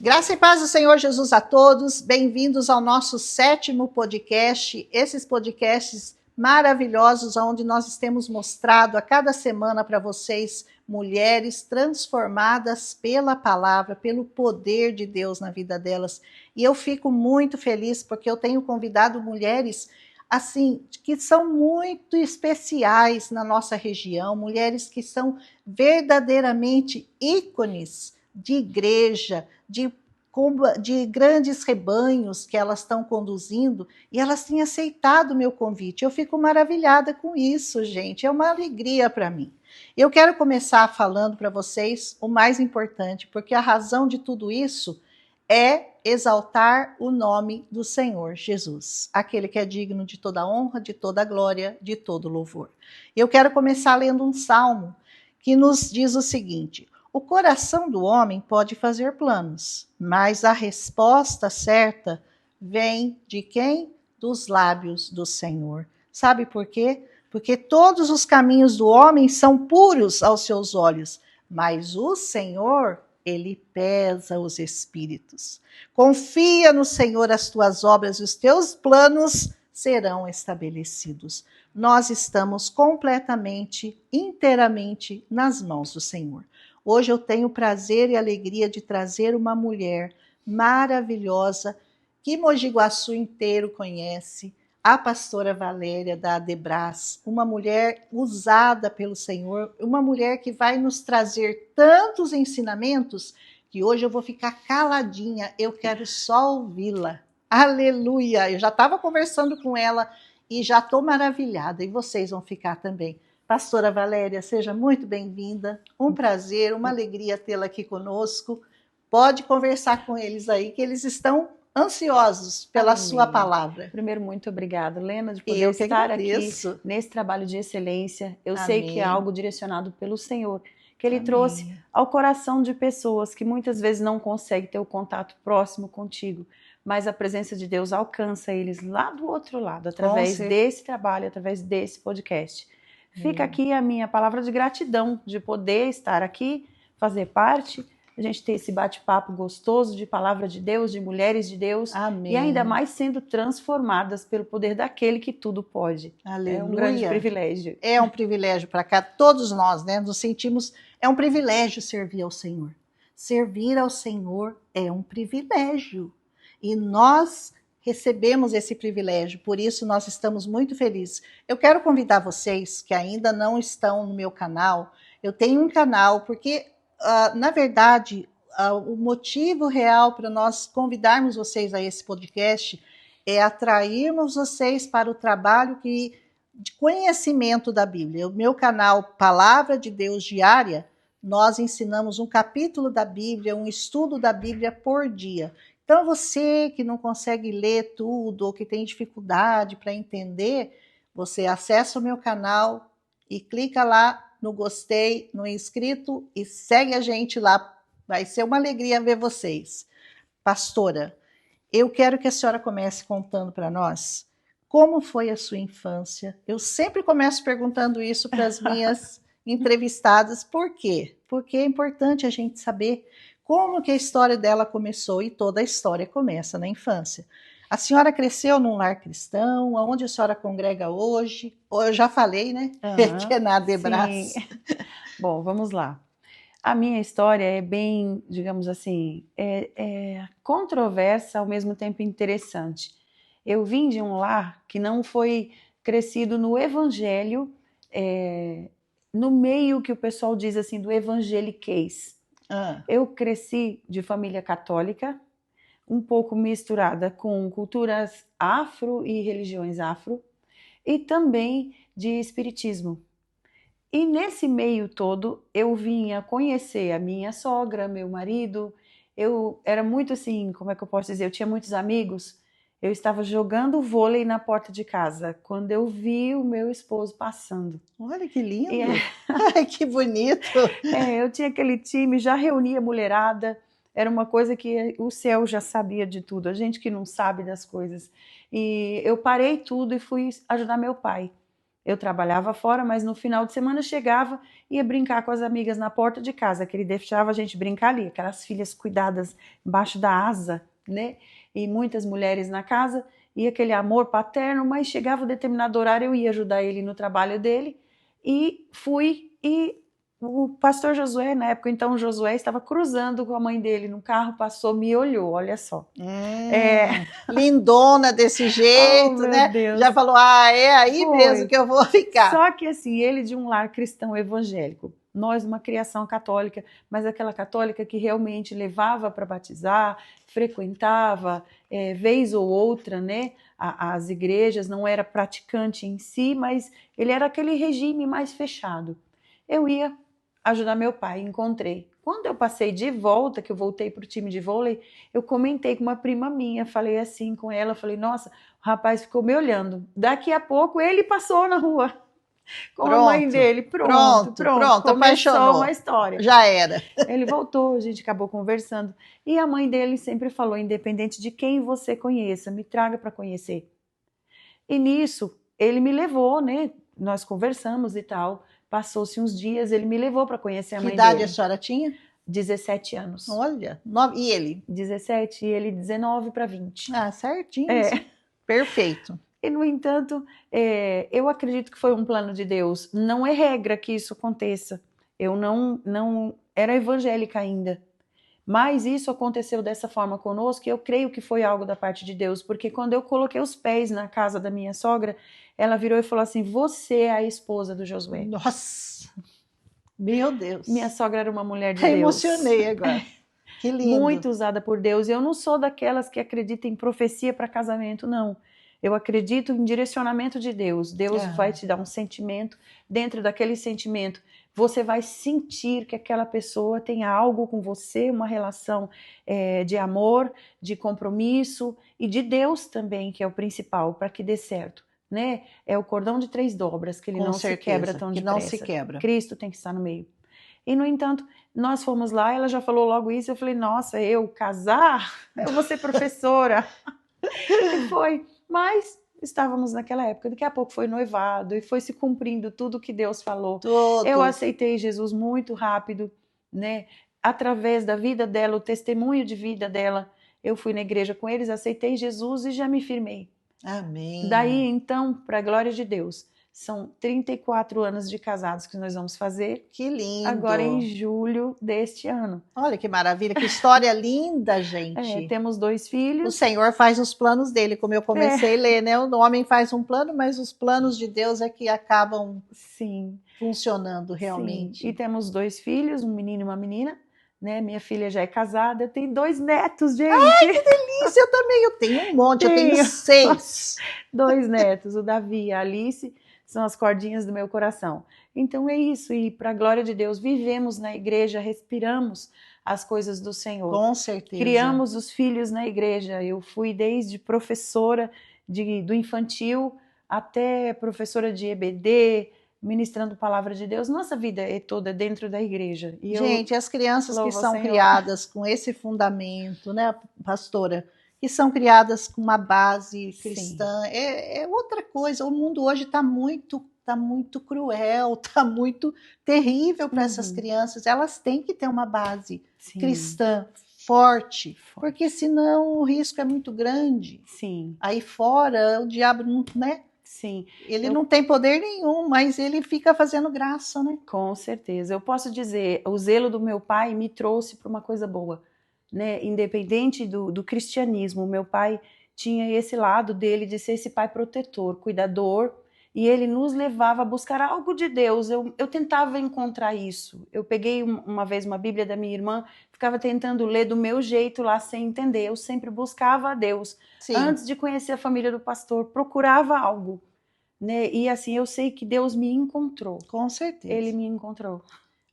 Graça e paz do Senhor Jesus a todos, bem-vindos ao nosso 7º podcast, esses podcasts maravilhosos onde nós temos mostrado a cada semana para vocês mulheres transformadas pela palavra, pelo poder de Deus na vida delas. E eu fico muito feliz porque eu tenho convidado mulheres assim que são muito especiais na nossa região, mulheres que são verdadeiramente ícones de igreja, de grandes rebanhos que elas estão conduzindo, e elas têm aceitado o meu convite. Eu fico maravilhada com isso, gente. É uma alegria para mim. Eu quero começar falando para vocês o mais importante, porque a razão de tudo isso é exaltar o nome do Senhor Jesus, aquele que é digno de toda honra, de toda glória, de todo louvor. Eu quero começar lendo um salmo que nos diz o seguinte: o coração do homem pode fazer planos, mas a resposta certa vem de quem? Dos lábios do Senhor. Sabe por quê? Porque todos os caminhos do homem são puros aos seus olhos, mas o Senhor, ele pesa os espíritos. Confia no Senhor as tuas obras e os teus planos serão estabelecidos. Nós estamos completamente, inteiramente nas mãos do Senhor. Hoje eu tenho o prazer e a alegria de trazer uma mulher maravilhosa que Mogi Guaçu inteiro conhece, a pastora Valéria da Adebras, uma mulher usada pelo Senhor, uma mulher que vai nos trazer tantos ensinamentos que hoje eu vou ficar caladinha, eu quero só ouvi-la. Aleluia! Eu já estava conversando com ela e já estou maravilhada, e vocês vão ficar também. Pastora Valéria, seja muito bem-vinda. Um prazer, uma alegria tê-la aqui conosco. Pode conversar com eles aí, que eles estão ansiosos pela sua palavra. Primeiro, muito obrigada, Lena, de poder estar aqui nesse trabalho de excelência. Eu sei que é algo direcionado pelo Senhor, que Ele trouxe ao coração de pessoas que muitas vezes não conseguem ter o contato próximo contigo, mas a presença de Deus alcança eles lá do outro lado, através desse trabalho, através desse podcast. Fica aqui a minha palavra de gratidão de poder estar aqui, fazer parte, a gente ter esse bate-papo gostoso de palavra de Deus, de mulheres de Deus. Amém. E ainda mais sendo transformadas pelo poder daquele que tudo pode. Aleluia. É um grande privilégio. É um privilégio para cá, todos nós, né? Nos sentimos, é um privilégio servir ao Senhor. Servir ao Senhor é um privilégio. E nós recebemos esse privilégio, por isso nós estamos muito felizes. Eu quero convidar vocês que ainda não estão no meu canal, eu tenho um canal, porque, na verdade, o motivo real para nós convidarmos vocês a esse podcast é atrairmos vocês para o trabalho de conhecimento da Bíblia. O meu canal Palavra de Deus Diária, nós ensinamos um capítulo da Bíblia, um estudo da Bíblia por dia. Então, você que não consegue ler tudo ou que tem dificuldade para entender, você acessa o meu canal e clica lá no gostei, no inscrito e segue a gente lá. Vai ser uma alegria ver vocês. Pastora, eu quero que a senhora comece contando para nós como foi a sua infância. Eu sempre começo perguntando isso para as minhas entrevistadas. Por quê? Porque é importante a gente saber como que a história dela começou, e toda a história começa na infância. A senhora cresceu num lar cristão, onde a senhora congrega hoje? Eu já falei, né? Que é na Adebras. Bom, vamos lá. A minha história é bem, digamos assim, controversa, ao mesmo tempo interessante. Eu vim de um lar que não foi crescido no evangelho, no meio que o pessoal diz assim, do evangeliquez. Eu cresci de família católica, um pouco misturada com culturas afro e religiões afro, e também de espiritismo. E nesse meio todo, eu vinha conhecer a minha sogra, meu marido. Eu era muito assim, como é que eu posso dizer? Eu tinha muitos amigos. Eu estava jogando vôlei na porta de casa quando eu vi o meu esposo passando. Olha que lindo! Ai, que bonito! Eu tinha aquele time, já reunia a mulherada. Era uma coisa que o céu já sabia de tudo, a gente que não sabe das coisas. E eu parei tudo e fui ajudar meu pai. Eu trabalhava fora, mas no final de semana chegava, ia brincar com as amigas na porta de casa, que ele deixava a gente brincar ali, aquelas filhas cuidadas embaixo da asa, né? E muitas mulheres na casa, e aquele amor paterno, mas chegava um determinado horário, eu ia ajudar ele no trabalho dele, e fui, e o pastor Josué, na época, então o Josué estava cruzando com a mãe dele no carro, passou, me olhou, olha só. Lindona desse jeito, meu né? Deus. Já falou, é aí Foi. mesmo que eu vou ficar. Só que assim, ele de um lar cristão evangélico, nós uma criação católica, mas aquela católica que realmente levava para batizar, frequentava, vez ou outra, né, as igrejas, não era praticante em si, mas ele era aquele regime mais fechado. Eu ia ajudar meu pai, encontrei. Quando eu passei de volta, que eu voltei para o time de vôlei, eu comentei com uma prima minha, falei assim com ela, falei, nossa, o rapaz ficou me olhando. Daqui a pouco ele passou na rua com a mãe dele. Pronto. Começou apaixonou. uma história. Já era. Ele voltou, a gente acabou conversando. E a mãe dele sempre falou, independente de quem você conheça, me traga para conhecer. E nisso, ele me levou, né? Nós conversamos e tal. Passou-se uns dias, ele me levou para conhecer a mãe dele. Que idade a senhora tinha? 17 anos. Olha, e ele? 17 e ele 19 para 20. Ah, certinho. Perfeito. E, no entanto, eu acredito que foi um plano de Deus. Não é regra que isso aconteça. Eu não era evangélica ainda. Mas isso aconteceu dessa forma conosco e eu creio que foi algo da parte de Deus. Porque quando eu coloquei os pés na casa da minha sogra, ela virou e falou assim, você é a esposa do Josué. Nossa, meu Deus. Minha sogra era uma mulher de Deus. Emocionei agora. Que lindo. Muito usada por Deus. Eu não sou daquelas que acreditam em profecia para casamento, não. Eu acredito em direcionamento de Deus. Deus vai te dar um sentimento. Dentro daquele sentimento, você vai sentir que aquela pessoa tem algo com você, uma relação de amor, de compromisso e de Deus também, que é o principal, para que dê certo. Né? É o cordão de 3 dobras, que ele não se quebra tão depressa. Não se quebra. Cristo tem que estar no meio. E, no entanto, nós fomos lá, ela já falou logo isso, eu falei, nossa, eu casar? Eu vou ser professora. E foi. Mas estávamos naquela época, daqui a pouco foi noivado e foi se cumprindo tudo que Deus falou. Eu aceitei Jesus muito rápido, né? Através da vida dela, o testemunho de vida dela, eu fui na igreja com eles, aceitei Jesus e já me firmei. Amém. Daí, então, para a glória de Deus, são 34 anos de casados que nós vamos fazer. Que lindo. Agora em julho deste ano. Olha que maravilha, que história linda, gente. Temos 2 filhos. O Senhor faz os planos dele, como eu comecei a ler, né? O homem faz um plano, mas os planos de Deus é que acabam funcionando realmente. Sim. E temos 2 filhos, um menino e uma menina. Né? Minha filha já é casada, eu tenho 2 netos, gente. Ai, que delícia! Eu também, eu tenho um monte, eu tenho 6. 2 netos, o Davi e a Alice. São as cordinhas do meu coração. Então é isso, e para a glória de Deus, vivemos na igreja, respiramos as coisas do Senhor. Com certeza. Criamos os filhos na igreja. Eu fui desde professora do infantil até professora de EBD, ministrando palavra de Deus. Nossa vida é toda dentro da igreja. E gente, as crianças que são criadas com esse fundamento, né, pastora? Que são criadas com uma base cristã, é outra coisa. O mundo hoje está muito cruel, está muito terrível para essas crianças. Elas têm que ter uma base cristã forte, porque senão o risco é muito grande. Aí fora, o diabo não, né? Ele não tem poder nenhum, mas ele fica fazendo graça, né? Com certeza. Eu posso dizer, o zelo do meu pai me trouxe para uma coisa boa. Né, independente do cristianismo, meu pai tinha esse lado dele de ser esse pai protetor, cuidador, e ele nos levava a buscar algo de Deus. Eu tentava encontrar isso. Eu peguei uma vez uma Bíblia da minha irmã, ficava tentando ler do meu jeito lá sem entender. Eu sempre buscava a Deus. Antes de conhecer a família do pastor, procurava algo. Né? E assim, eu sei que Deus me encontrou. Com certeza. Ele me encontrou.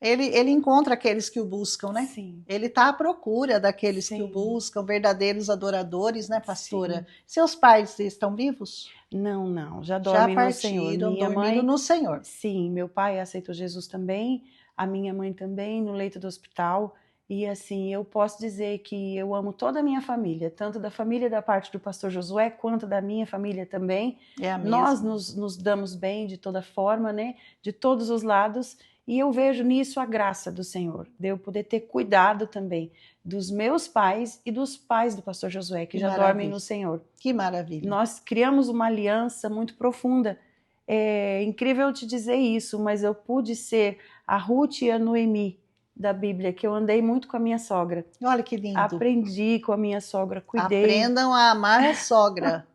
Ele encontra aqueles que o buscam, né? Ele está à procura daqueles que o buscam, verdadeiros adoradores, né, pastora? Seus pais estão vivos? Não, já dormem no Senhor. Minha mãe no Senhor. Sim, meu pai aceitou Jesus também, a minha mãe também, no leito do hospital, E assim, eu posso dizer que eu amo toda a minha família, tanto da família da parte do pastor Josué, quanto da minha família também. É a Nós mesma. nos damos bem de toda forma, né? De todos os lados. E eu vejo nisso a graça do Senhor, de eu poder ter cuidado também dos meus pais e dos pais do pastor Josué, que já dormem no Senhor. Que maravilha. Nós criamos uma aliança muito profunda. É incrível te dizer isso, mas eu pude ser a Ruth e a Noemi da Bíblia, que eu andei muito com a minha sogra. Olha que lindo. Aprendi com a minha sogra, cuidei. Aprendam a amar a sogra.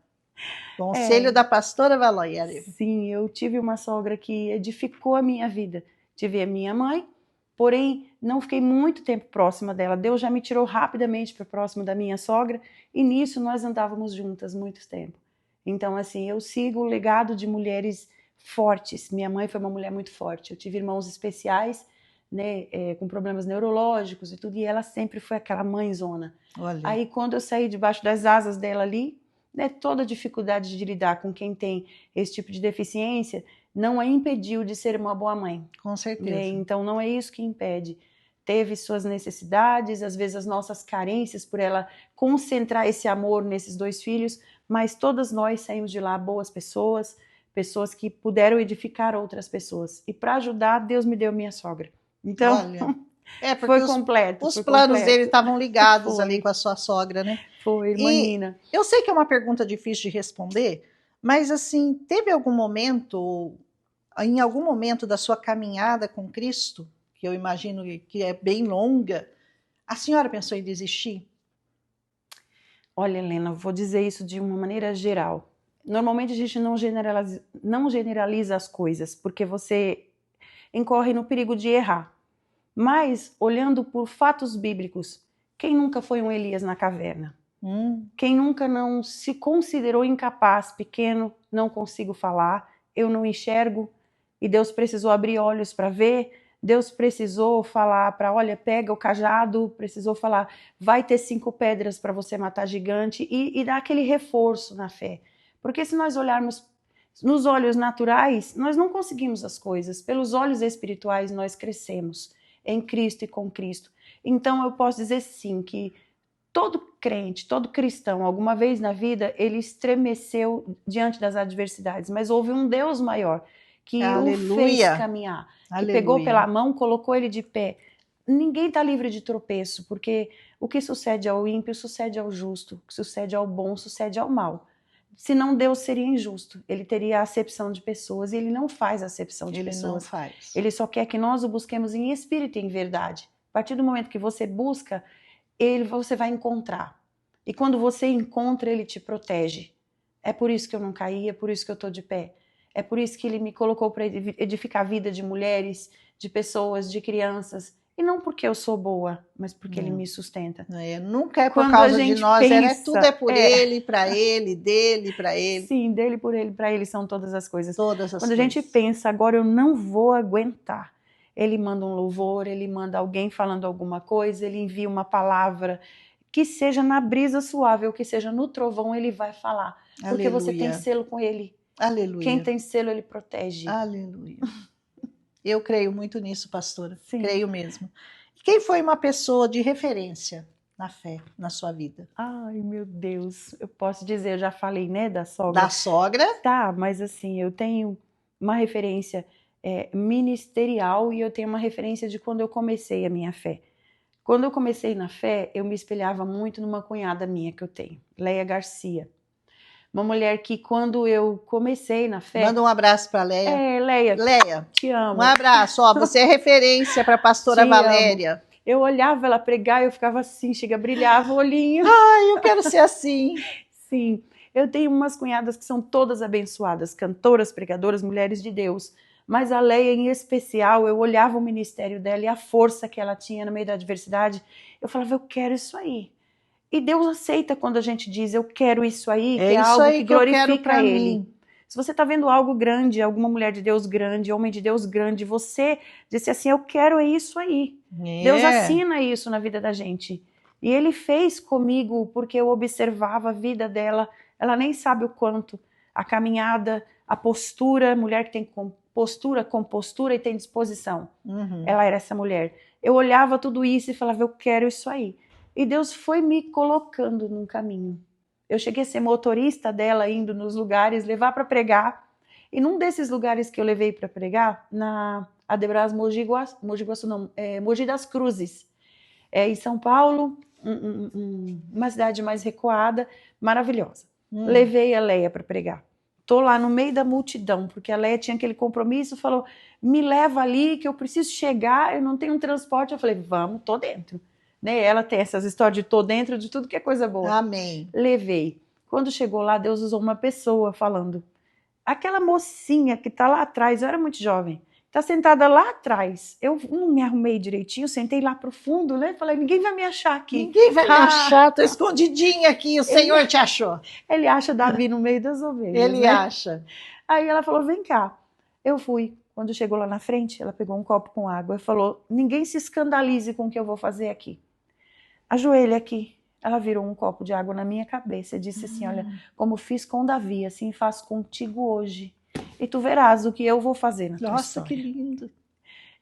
Conselho da pastora Valéria. Sim, eu tive uma sogra que edificou a minha vida. Tive a minha mãe, porém não fiquei muito tempo próxima dela. Deus já me tirou rapidamente para próximo da minha sogra e nisso nós andávamos juntas muito tempo. Então, assim, eu sigo o legado de mulheres fortes. Minha mãe foi uma mulher muito forte. Eu tive irmãos especiais, né, com problemas neurológicos e tudo, e ela sempre foi aquela mãezona. Olha. Aí, quando eu saí debaixo das asas dela ali, né, toda a dificuldade de lidar com quem tem esse tipo de deficiência não a impediu de ser uma boa mãe. Com certeza. Né? Então, não é isso que impede. Teve suas necessidades, às vezes as nossas carências, por ela concentrar esse amor nesses 2 filhos, mas todas nós saímos de lá boas pessoas, pessoas que puderam edificar outras pessoas. E para ajudar, Deus me deu minha sogra. Então, olha, foi completo. Os planos dele estavam ligados ali com a sua sogra, né? Foi, irmã Nina. Eu sei que é uma pergunta difícil de responder, mas assim, teve algum momento, em algum momento da sua caminhada com Cristo, que eu imagino que é bem longa, a senhora pensou em desistir? Olha, Helena, vou dizer isso de uma maneira geral. Normalmente a gente não generaliza as coisas, porque você incorre no perigo de errar. Mas, olhando por fatos bíblicos, quem nunca foi um Elias na caverna? Quem nunca não se considerou incapaz, pequeno, não consigo falar, eu não enxergo, e Deus precisou abrir olhos para ver, Deus precisou falar para, olha, pega o cajado, precisou falar, vai ter 5 pedras para você matar gigante, e dar aquele reforço na fé. Porque se nós olharmos nos olhos naturais, nós não conseguimos as coisas, pelos olhos espirituais nós crescemos em Cristo e com Cristo. Então eu posso dizer sim que todo crente, todo cristão, alguma vez na vida, ele estremeceu diante das adversidades, mas houve um Deus maior que o fez caminhar, que pegou pela mão, colocou ele de pé. Ninguém está livre de tropeço, porque o que sucede ao ímpio sucede ao justo, o que sucede ao bom sucede ao mal. Senão Deus seria injusto, ele teria acepção de pessoas e ele não faz acepção de pessoas. Não faz. Ele só quer que nós o busquemos em espírito e em verdade. A partir do momento que você busca, você vai encontrar. E quando você encontra, ele te protege. É por isso que eu não caí, é por isso que eu estou de pé. É por isso que ele me colocou para edificar a vida de mulheres, de pessoas, de crianças. E não porque eu sou boa, mas porque ele me sustenta. Nunca é por causa de nós, tudo é por ele, para ele, dele, para ele. Sim, dele, por ele, para ele são todas as coisas. Todas as Quando a gente pensa, agora eu não vou aguentar. Ele manda um louvor, ele manda alguém falando alguma coisa, ele envia uma palavra, que seja na brisa suave ou que seja no trovão, ele vai falar. Porque Aleluia. você tem selo com ele. Aleluia. Quem tem selo, ele protege. Aleluia. Eu creio muito nisso, pastora. Sim. Creio mesmo. Quem foi uma pessoa de referência na fé, na sua vida? Ai, meu Deus. Eu posso dizer, eu já falei, né, da sogra. Da sogra? Tá, mas assim, eu tenho uma referência ministerial e eu tenho uma referência de quando eu comecei a minha fé. Quando eu comecei na fé, eu me espelhava muito numa cunhada minha que eu tenho, Leia Garcia. Uma mulher que quando eu comecei na fé... Manda um abraço para Leia. Leia. Leia, te amo. Um abraço. Você é referência para a pastora Valéria. Amo. Eu olhava ela pregar e eu ficava assim, brilhava o olhinho. Ai, eu quero ser assim. Sim, eu tenho umas cunhadas que são todas abençoadas, cantoras, pregadoras, mulheres de Deus. Mas a Leia, em especial, eu olhava o ministério dela e a força que ela tinha no meio da adversidade. Eu falava, eu quero isso aí. E Deus aceita quando a gente diz, eu quero isso aí, que é algo que glorifica Ele. Se você está vendo algo grande, alguma mulher de Deus grande, homem de Deus grande, você disse assim, eu quero isso aí. Deus assina isso na vida da gente. E Ele fez comigo porque eu observava a vida dela. Ela nem sabe o quanto. A caminhada, a postura, mulher que tem postura, compostura e tem disposição. Ela era essa mulher. Eu olhava tudo isso e falava, eu quero isso aí. E Deus foi me colocando num caminho. Eu cheguei a ser motorista dela, indo nos lugares, levar para pregar. E num desses lugares que eu levei para pregar, na Adebras Mogi das Cruzes, em São Paulo, uma cidade mais recuada, maravilhosa. Levei a Leia para pregar. Tô lá no meio da multidão, porque a Leia tinha aquele compromisso, falou, me leva ali que eu preciso chegar, eu não tenho um transporte. Eu falei, vamos, tô dentro. Né? Ela tem essas histórias de tô dentro de tudo que é coisa boa. Amém. Levei. Quando chegou lá, Deus usou uma pessoa falando, aquela mocinha que tá lá atrás, eu era muito jovem, tá sentada lá atrás. Eu não me arrumei direitinho, sentei lá pro fundo, né? Falei, ninguém vai me achar aqui. Ninguém vai me achar, tô escondidinha aqui, o Senhor te achou. Ele acha Davi no meio das ovelhas. Ele acha. Aí ela falou, vem cá. Eu fui. Quando chegou lá na frente, ela pegou um copo com água e falou, ninguém se escandalize com o que eu vou fazer aqui. Ajoelha aqui. Ela virou um copo de água na minha cabeça e disse assim, olha, como fiz com Davi, assim faço contigo hoje. E tu verás o que eu vou fazer na tua Nossa, história. que lindo.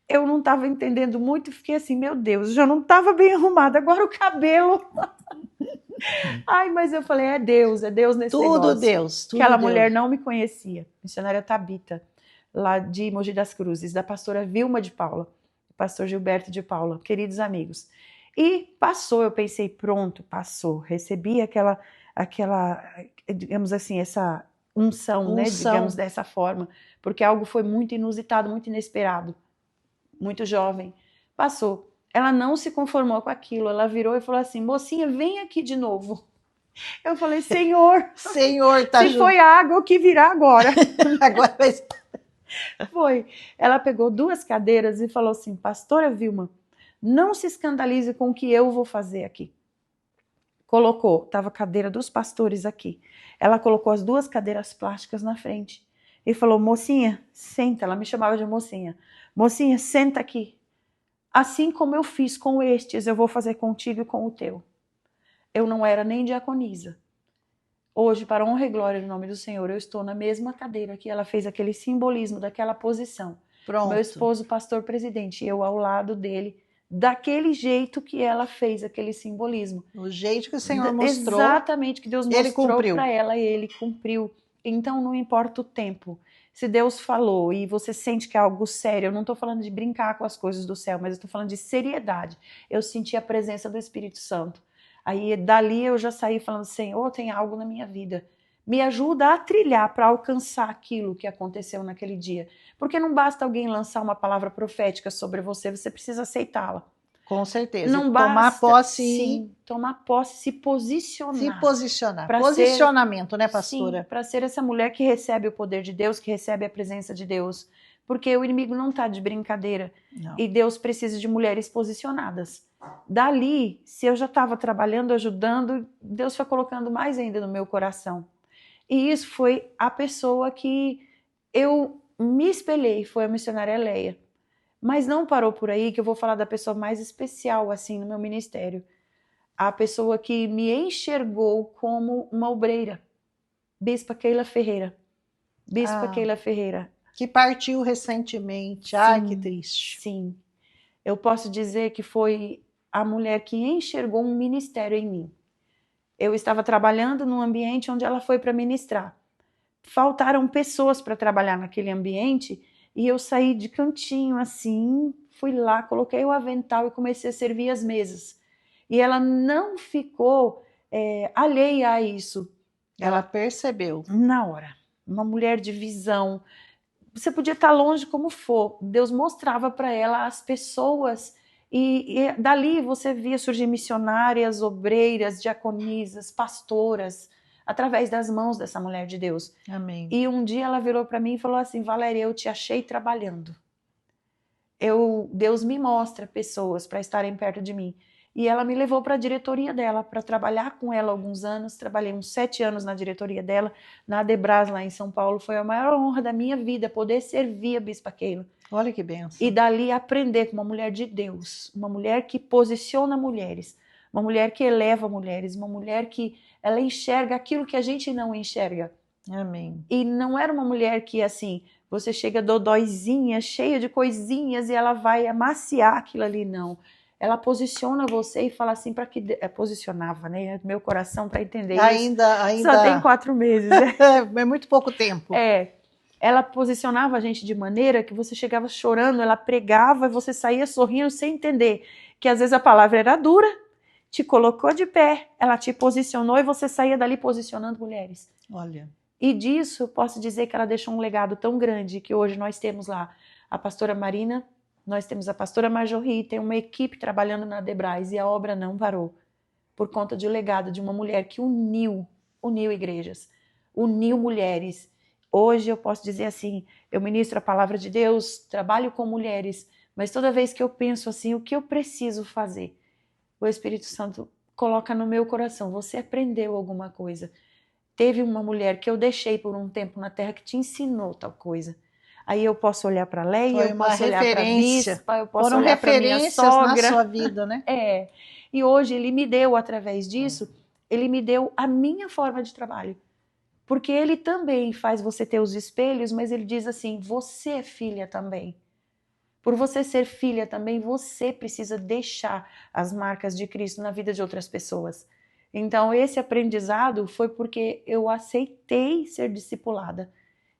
Eu não estava entendendo muito, fiquei assim, meu Deus, já não estava bem arrumada, agora o cabelo. Ai, mas eu falei, é Deus nesse tudo negócio. Deus, tudo Aquela Deus. mulher não me conhecia, missionária Tabita, lá de Mogi das Cruzes, da pastora Vilma de Paula, pastor Gilberto de Paula, queridos amigos. E passou, eu pensei, pronto, passou. Recebi aquela digamos assim, essa unção, né, digamos dessa forma, porque algo foi muito inusitado, muito inesperado, muito jovem. Passou. Ela não se conformou com aquilo, ela virou e falou assim, mocinha, vem aqui de novo. Eu falei, Senhor, tá se foi água, o que virá agora? Agora vai... Foi. Ela pegou 2 cadeiras e falou assim, pastora Vilma, não se escandalize com o que eu vou fazer aqui. Colocou, estava a cadeira dos pastores aqui. Ela colocou as 2 cadeiras plásticas na frente e falou, mocinha, senta. Ela me chamava de mocinha. Mocinha, senta aqui. Assim como eu fiz com estes, eu vou fazer contigo e com o teu. Eu não era nem diaconisa. Hoje, para honra e glória do nome do Senhor, eu estou na mesma cadeira que ela fez aquele simbolismo daquela posição. Pronto. Meu esposo, pastor presidente, eu ao lado dele, daquele jeito que ela fez aquele simbolismo. O jeito que o Senhor mostrou. Exatamente, que Deus mostrou para ela e ele cumpriu. Então não importa o tempo. Se Deus falou e você sente que é algo sério, eu não estou falando de brincar com as coisas do céu, mas eu estou falando de seriedade. Eu senti a presença do Espírito Santo. Aí dali eu já saí falando, Senhor, tem algo na minha vida. Me ajuda a trilhar para alcançar aquilo que aconteceu naquele dia. Porque não basta alguém lançar uma palavra profética sobre você, você precisa aceitá-la. Com certeza. Não basta, tomar posse. Sim, tomar posse, se posicionar. Se posicionar. Posicionamento, ser, né, pastora? Para ser essa mulher que recebe o poder de Deus, que recebe a presença de Deus. Porque o inimigo não está de brincadeira. Não. E Deus precisa de mulheres posicionadas. Dali, se eu já estava trabalhando, ajudando, Deus foi colocando mais ainda no meu coração. E isso foi a pessoa que eu me espelhei, foi a missionária Leia. Mas não parou por aí, que eu vou falar da pessoa mais especial assim no meu ministério. A pessoa que me enxergou como uma obreira. Bispa Keila Ferreira. Bispa Keila Ferreira. Que partiu recentemente. Sim, ai, que triste. Sim. Eu posso dizer que foi a mulher que enxergou um ministério em mim. Eu estava trabalhando num ambiente onde ela foi para ministrar. Faltaram pessoas para trabalhar naquele ambiente e eu saí de cantinho assim, fui lá, coloquei o avental e comecei a servir as mesas. E ela não ficou alheia a isso. Ela percebeu. Na hora. Uma mulher de visão. Você podia estar longe como for. Deus mostrava para ela as pessoas e dali você via surgir missionárias, obreiras, diaconisas, pastoras, através das mãos dessa mulher de Deus. Amém. E um dia ela virou para mim e falou assim, Valéria, eu te achei trabalhando. Deus me mostra pessoas para estarem perto de mim. E ela me levou para a diretoria dela, para trabalhar com ela alguns anos. Trabalhei uns 7 anos na diretoria dela, na Adebras, lá em São Paulo. Foi a maior honra da minha vida, poder servir a Bispa Keila. Olha que benção. E dali aprender com uma mulher de Deus, uma mulher que posiciona mulheres, uma mulher que eleva mulheres, uma mulher que ela enxerga aquilo que a gente não enxerga. Amém. E não era uma mulher que, assim, você chega dodóizinha, cheia de coisinhas, e ela vai amaciar aquilo ali, não. Ela posiciona você e fala assim, para que... posicionava, né? Meu coração para entender ainda, isso. Só tem 4 meses. É muito pouco tempo. Ela posicionava a gente de maneira que você chegava chorando, ela pregava e você saía sorrindo sem entender que às vezes a palavra era dura, te colocou de pé, ela te posicionou e você saía dali posicionando mulheres. Olha. E disso, posso dizer que ela deixou um legado tão grande que hoje nós temos lá a pastora Marina, nós temos a pastora Marjorie, tem uma equipe trabalhando na Debrais e a obra não parou por conta de um legado de uma mulher que uniu igrejas, uniu mulheres. Hoje eu posso dizer assim, eu ministro a palavra de Deus, trabalho com mulheres, mas toda vez que eu penso assim, o que eu preciso fazer? O Espírito Santo coloca no meu coração, você aprendeu alguma coisa? Teve uma mulher que eu deixei por um tempo na terra que te ensinou tal coisa. Aí eu posso olhar para a Leia, eu posso olhar para a Bispa, eu posso olhar para minha sogra. Na sua vida, né? E hoje ele me deu, através disso, ele me deu a minha forma de trabalho. Porque ele também faz você ter os espelhos, mas ele diz assim, você é filha também. Por você ser filha também, você precisa deixar as marcas de Cristo na vida de outras pessoas. Então, esse aprendizado foi porque eu aceitei ser discipulada.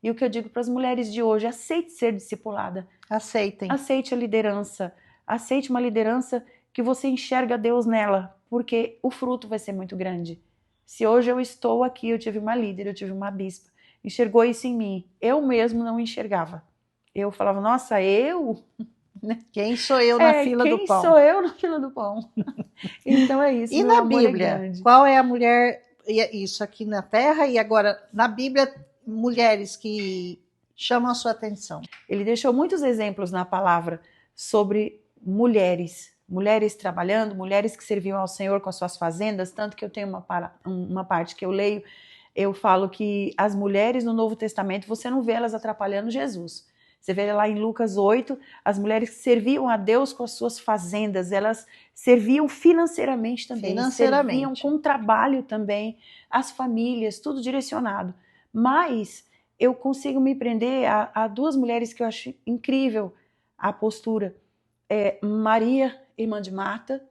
E o que eu digo para as mulheres de hoje, aceite ser discipulada. Aceitem. Aceite a liderança. Aceite uma liderança que você enxerga Deus nela, porque o fruto vai ser muito grande. Se hoje eu estou aqui, eu tive uma líder, eu tive uma bispa, enxergou isso em mim. Eu mesmo não enxergava. Eu falava, nossa, eu? Quem sou eu na fila do pão? Quem sou eu na fila do pão? Então é isso. E na Bíblia, qual é a mulher, isso aqui na Terra, e agora na Bíblia, mulheres que chamam a sua atenção? Ele deixou muitos exemplos na palavra sobre mulheres trabalhando, mulheres que serviam ao Senhor com as suas fazendas, tanto que eu tenho uma parte que eu leio, eu falo que as mulheres no Novo Testamento, você não vê elas atrapalhando Jesus. Você vê lá em Lucas 8, as mulheres que serviam a Deus com as suas fazendas, elas serviam financeiramente também, serviam com trabalho também, as famílias, tudo direcionado. Mas eu consigo me prender a 2 mulheres que eu acho incrível a postura. Maria, irmã de Marta,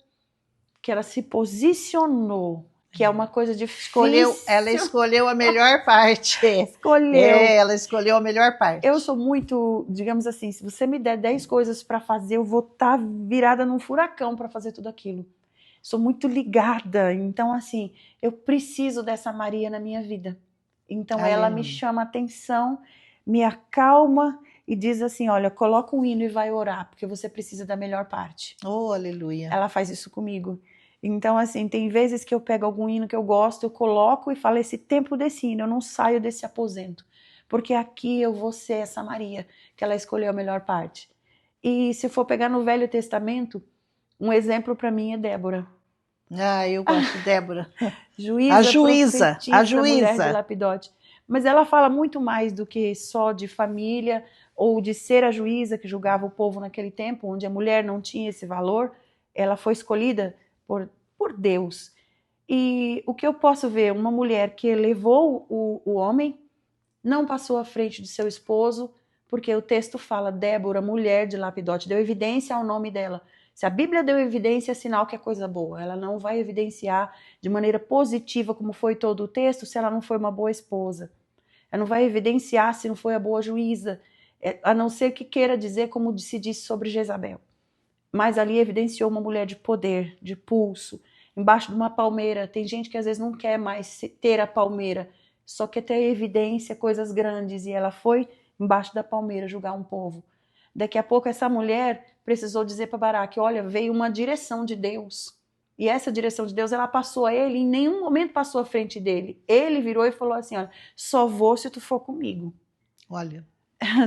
que ela se posicionou, que é uma coisa difícil. Ela escolheu a melhor parte. Ela escolheu a melhor parte. Eu sou muito, digamos assim, se você me der 10 coisas para fazer, eu vou estar virada num furacão para fazer tudo aquilo. Sou muito ligada, então assim, eu preciso dessa Maria na minha vida. Então ela me chama a atenção, me acalma e diz assim, olha, coloca um hino e vai orar, porque você precisa da melhor parte. Oh, aleluia. Ela faz isso comigo. Então, assim, tem vezes que eu pego algum hino que eu gosto, eu coloco e falo, esse tempo desse hino, eu não saio desse aposento. Porque aqui eu vou ser essa Maria, que ela escolheu a melhor parte. E se for pegar no Velho Testamento, um exemplo para mim é Débora. Eu gosto de Débora. A juíza. Mulher de Lapidote. Mas ela fala muito mais do que só de família ou de ser a juíza que julgava o povo naquele tempo, onde a mulher não tinha esse valor. Ela foi escolhida por Deus. E o que eu posso ver, uma mulher que levou o homem, não passou à frente de seu esposo, porque o texto fala, Débora, mulher de Lapidote, deu evidência ao nome dela. Se a Bíblia deu evidência, é sinal que é coisa boa. Ela não vai evidenciar de maneira positiva, como foi todo o texto, se ela não foi uma boa esposa. Ela não vai evidenciar se não foi a boa juíza, a não ser que queira dizer como se disse sobre Jezabel. Mas ali evidenciou uma mulher de poder, de pulso, embaixo de uma palmeira. Tem gente que às vezes não quer mais ter a palmeira, só quer ter evidência, coisas grandes. E ela foi embaixo da palmeira julgar um povo. Daqui a pouco essa mulher precisou dizer para Baraque, olha, veio uma direção de Deus. E essa direção de Deus, ela passou a ele, em nenhum momento passou à frente dele. Ele virou e falou assim, olha, só vou se tu for comigo. Olha.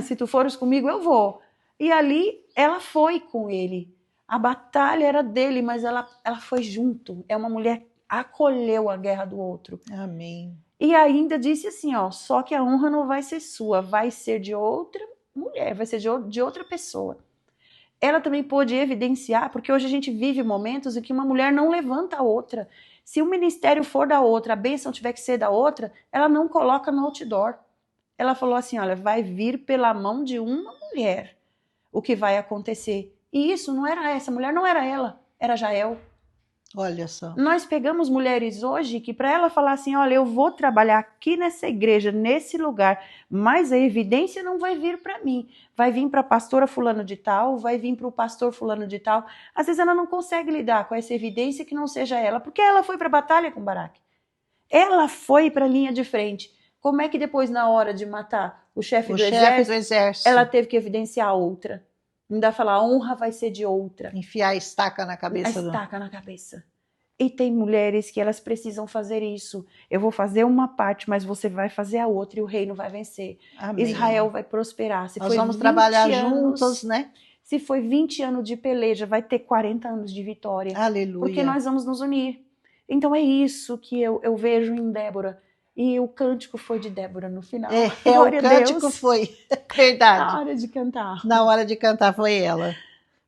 Se tu fores comigo, eu vou. E ali, ela foi com ele. A batalha era dele, mas ela foi junto. É uma mulher que acolheu a guerra do outro. Amém. E ainda disse assim, ó, só que a honra não vai ser sua, vai ser de outra mulher, vai ser de outra pessoa. Ela também pôde evidenciar, porque hoje a gente vive momentos em que uma mulher não levanta a outra. Se o ministério for da outra, a bênção tiver que ser da outra, ela não coloca no outdoor. ela falou assim, olha, vai vir pela mão de uma mulher o que vai acontecer. E isso não era essa mulher, não era ela, era Jael. Olha só. Nós pegamos mulheres hoje que para ela falar assim, olha, eu vou trabalhar aqui nessa igreja, nesse lugar, mas a evidência não vai vir para mim. Vai vir para a pastora fulano de tal, vai vir para o pastor fulano de tal. Às vezes ela não consegue lidar com essa evidência que não seja ela, porque ela foi para a batalha com Baraque. Ela foi para a linha de frente. Como é que depois, na hora de matar o chefe do exército, ela teve que evidenciar a outra? Ainda falar, a honra vai ser de outra. Enfiar a estaca na cabeça. A estaca na cabeça. E tem mulheres que elas precisam fazer isso. Eu vou fazer uma parte, mas você vai fazer a outra e o reino vai vencer. Amém. Israel vai prosperar. Se Nós vamos trabalhar juntos, né? Se foi 20 anos de peleja, vai ter 40 anos de vitória. Aleluia. Porque nós vamos nos unir. Então é isso que eu vejo em Débora. E o cântico foi de Débora no final. O cântico foi, verdade. Na hora de cantar. Na hora de cantar foi ela.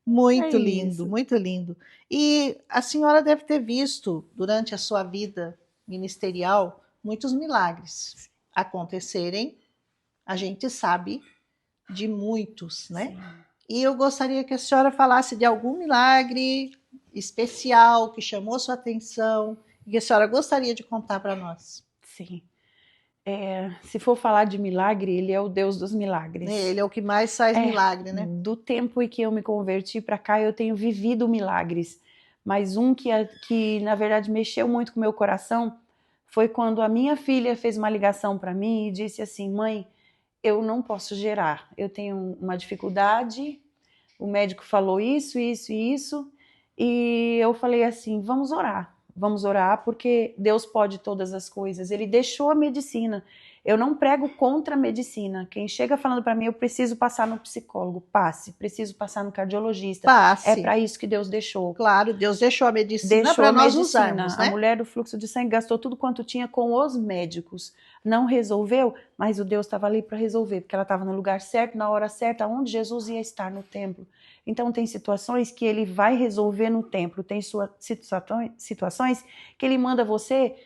Muito lindo, muito lindo. E a senhora deve ter visto, durante a sua vida ministerial, muitos milagres acontecerem. A gente sabe de muitos, né? Sim. E eu gostaria que a senhora falasse de algum milagre especial que chamou sua atenção e que a senhora gostaria de contar para nós. Sim. Se for falar de milagre, ele é o Deus dos milagres. Ele é o que mais faz milagre, né? Do tempo em que eu me converti para cá, eu tenho vivido milagres. Mas um que, na verdade, mexeu muito com o meu coração foi quando a minha filha fez uma ligação para mim e disse assim, mãe, eu não posso gerar, eu tenho uma dificuldade, o médico falou isso, isso e isso, e eu falei assim, vamos orar, porque Deus pode todas as coisas. Ele deixou a medicina. Eu não prego contra a medicina. Quem chega falando para mim, eu preciso passar no psicólogo, passe. Preciso passar no cardiologista. Passe. É para isso que Deus deixou. Claro, Deus deixou a medicina para nós usarmos, né? A mulher do fluxo de sangue gastou tudo quanto tinha com os médicos. Não resolveu, mas o Deus estava ali para resolver, porque ela estava no lugar certo, na hora certa, onde Jesus ia estar no templo. Então tem situações que ele vai resolver no templo, tem situações que ele manda você,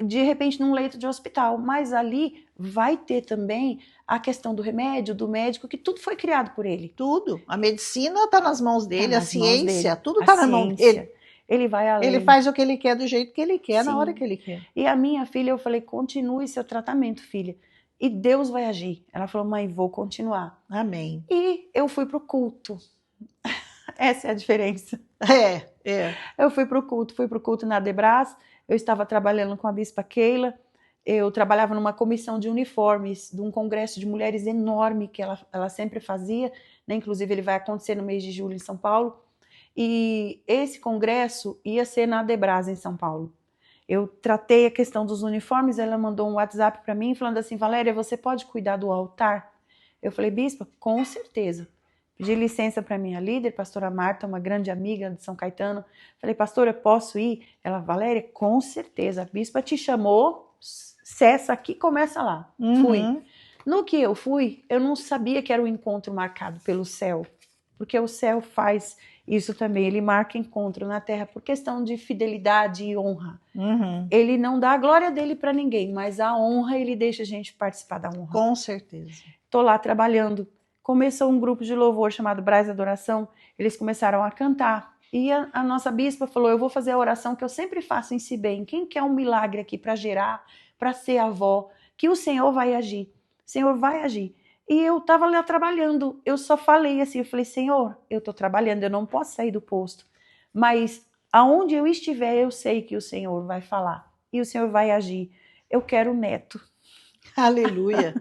de repente, num leito de hospital, mas ali vai ter também a questão do remédio, do médico, que tudo foi criado por ele. Tudo. A medicina está nas mãos dele, a ciência, tudo está na mão dele. Ele vai além. Ele faz o que ele quer, do jeito que ele quer, na hora que ele quer. E a minha filha, eu falei, continue seu tratamento, filha. E Deus vai agir. Ela falou, mãe, vou continuar. Amém. E eu fui pro culto. Essa é a diferença. Eu fui pro culto na Debras. Eu estava trabalhando com a bispa Keila. Eu trabalhava numa comissão de uniformes de um congresso de mulheres enorme que ela sempre fazia, né? Inclusive ele vai acontecer no mês de julho em São Paulo. E esse congresso ia ser na Debras em São Paulo. Eu tratei a questão dos uniformes, ela mandou um WhatsApp para mim falando assim, Valéria, você pode cuidar do altar? Eu falei, bispa, com certeza. Pedi licença para minha líder, pastora Marta, uma grande amiga de São Caetano. Falei, pastora, posso ir? Ela, Valéria, com certeza, a bispa te chamou, cessa aqui, começa lá. Fui. No que eu fui, eu não sabia que era um encontro marcado pelo céu, porque o céu faz isso também, ele marca encontro na terra por questão de fidelidade e honra. Ele não dá a glória dele para ninguém, mas a honra, ele deixa a gente participar da honra. Com certeza. Estou lá trabalhando. Começou um grupo de louvor chamado Braz Adoração, eles começaram a cantar. E a nossa bispa falou, eu vou fazer a oração que eu sempre faço em Cibem. Quem quer um milagre aqui para gerar, para ser avó, que o Senhor vai agir. O Senhor vai agir. E eu estava lá trabalhando, eu só falei assim, eu falei, Senhor, eu estou trabalhando, eu não posso sair do posto, mas aonde eu estiver, eu sei que o Senhor vai falar, e o Senhor vai agir. Eu quero um neto. Aleluia.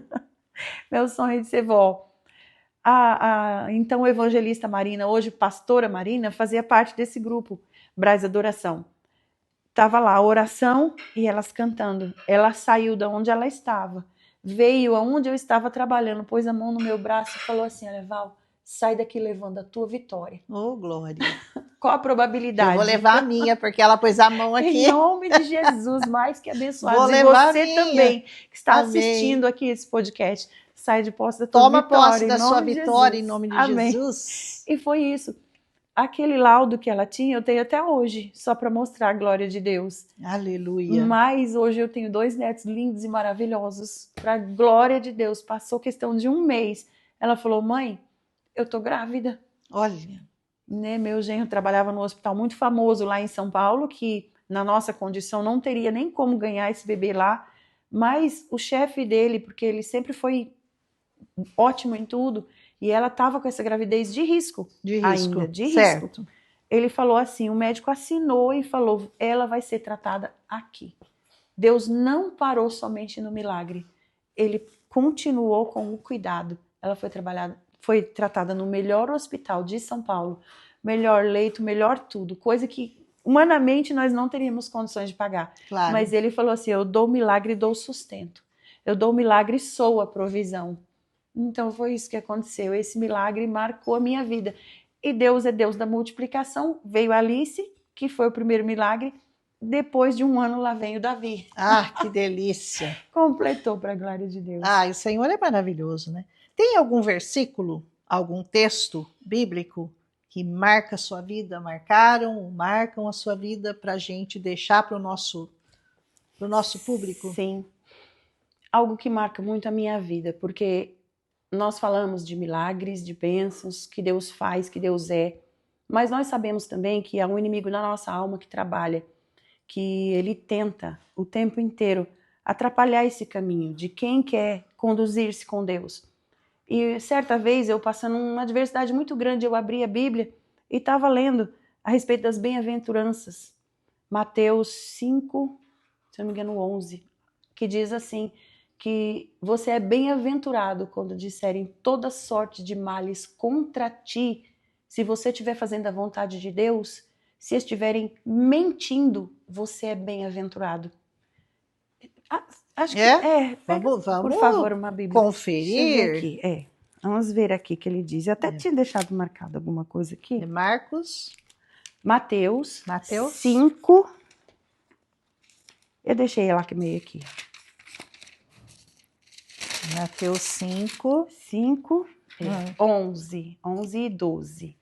Meu sonho é de ser vó. Então, a evangelista Marina, hoje pastora Marina, fazia parte desse grupo, Braz Adoração. Estava lá a oração e elas cantando. Ela saiu de onde ela estava, veio aonde eu estava trabalhando, pôs a mão no meu braço e falou assim, olha, Val, sai daqui levando a tua vitória. Oh, glória. Qual a probabilidade? Eu vou levar a minha, porque ela pôs a mão aqui. Em nome de Jesus, mais que abençoado. Vou levar você também, que está assistindo aqui esse podcast, sai de posse da tua Toma vitória. Toma posse da sua vitória, em nome de Amém. Jesus. E foi isso. aquele laudo que ela tinha, eu tenho até hoje, só para mostrar a glória de Deus. Aleluia. Mas hoje eu tenho 2 netos lindos e maravilhosos, para a glória de Deus. Passou questão de 1 mês. Ela falou, mãe, eu tô grávida. Olha. Né? Meu genro trabalhava num hospital muito famoso lá em São Paulo, que na nossa condição não teria nem como ganhar esse bebê lá, mas o chefe dele, porque ele sempre foi ótimo em tudo, e ela estava com essa gravidez de risco. Ainda, de certo. risco. Ele falou assim, o médico assinou e falou, ela vai ser tratada aqui. Deus não parou somente no milagre, ele continuou com o cuidado. Ela foi tratada no melhor hospital de São Paulo, melhor leito, melhor tudo, coisa que humanamente nós não teríamos condições de pagar. Claro. Mas ele falou assim, eu dou o milagre e dou o sustento. Eu dou o milagre e sou a provisão. Então foi isso que aconteceu, esse milagre marcou a minha vida. E Deus é Deus da multiplicação, veio Alice, que foi o primeiro milagre, depois de 1 ano lá vem o Davi. Ah, que delícia. Completou para a glória de Deus. Ah, o Senhor é maravilhoso, né? Tem algum versículo, algum texto bíblico que marca a sua vida, marcam a sua vida para a gente deixar para o nosso público? Sim, algo que marca muito a minha vida, porque nós falamos de milagres, de bênçãos, que Deus faz, que Deus é, mas nós sabemos também que há um inimigo na nossa alma que trabalha, que ele tenta o tempo inteiro atrapalhar esse caminho de quem quer conduzir-se com Deus. E certa vez, eu passando uma adversidade muito grande, eu abri a Bíblia e estava lendo a respeito das bem-aventuranças. Mateus 5, se não me engano 11, que diz assim, que você é bem-aventurado quando disserem toda sorte de males contra ti, se você estiver fazendo a vontade de Deus, se estiverem mentindo, você é bem-aventurado. Acho que Vamos, por favor, uma Bíblia. conferir. Aqui. Vamos ver aqui que ele diz. Eu até tinha deixado marcado alguma coisa aqui. Marcos. Mateus 5. 5. Eu deixei ela meio aqui. Mateus 5. 11 e 12.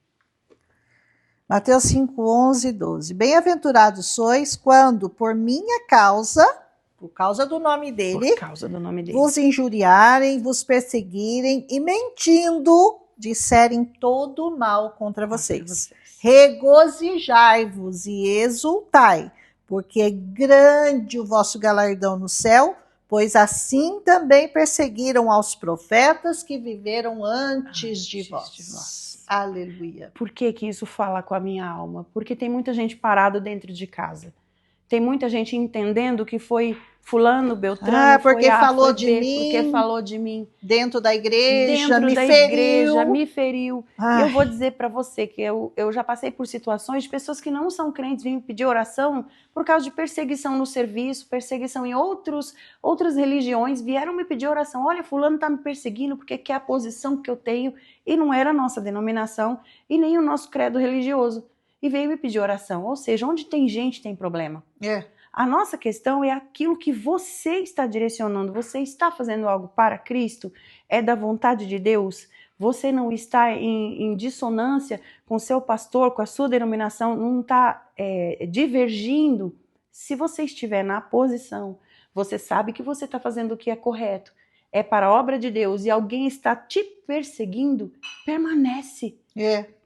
Mateus 5, 11 e 12. Bem-aventurados sois quando, por minha causa, por causa do nome dele, vos injuriarem, vos perseguirem e mentindo, disserem todo mal contra vocês. Regozijai-vos e exultai, porque é grande o vosso galardão no céu, pois assim também perseguiram aos profetas que viveram antes de vós. Aleluia. Por que isso fala com a minha alma? Porque tem muita gente parada dentro de casa. Tem muita gente entendendo que foi fulano, Beltrano, porque falou de mim. Porque falou de mim. Dentro da igreja, me feriu. E eu vou dizer para você que eu já passei por situações de pessoas que não são crentes vêm pedir oração por causa de perseguição no serviço, perseguição em outras religiões, vieram me pedir oração. Olha, fulano está me perseguindo porque quer a posição que eu tenho, e não era a nossa denominação e nem o nosso credo religioso. E veio me pedir oração. Ou seja, onde tem gente tem problema. A nossa questão é aquilo que você está direcionando. Você está fazendo algo para Cristo? É da vontade de Deus? Você não está em dissonância com o seu pastor, com a sua denominação? Não está divergindo? Se você estiver na posição, você sabe que você está fazendo o que é correto. É para a obra de Deus e alguém está te perseguindo, permanece.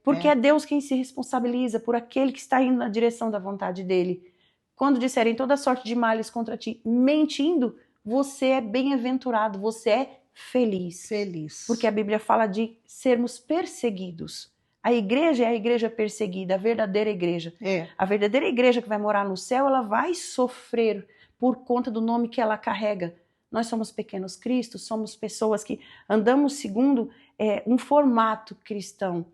Porque é Deus quem se responsabiliza por aquele que está indo na direção da vontade dele. Quando disserem toda sorte de males contra ti, mentindo, você é bem-aventurado, você é feliz. Porque a Bíblia fala de sermos perseguidos. A igreja é a igreja perseguida, a verdadeira igreja. A verdadeira igreja que vai morar no céu, ela vai sofrer por conta do nome que ela carrega. Nós somos pequenos cristos, somos pessoas que andamos segundo um formato cristão.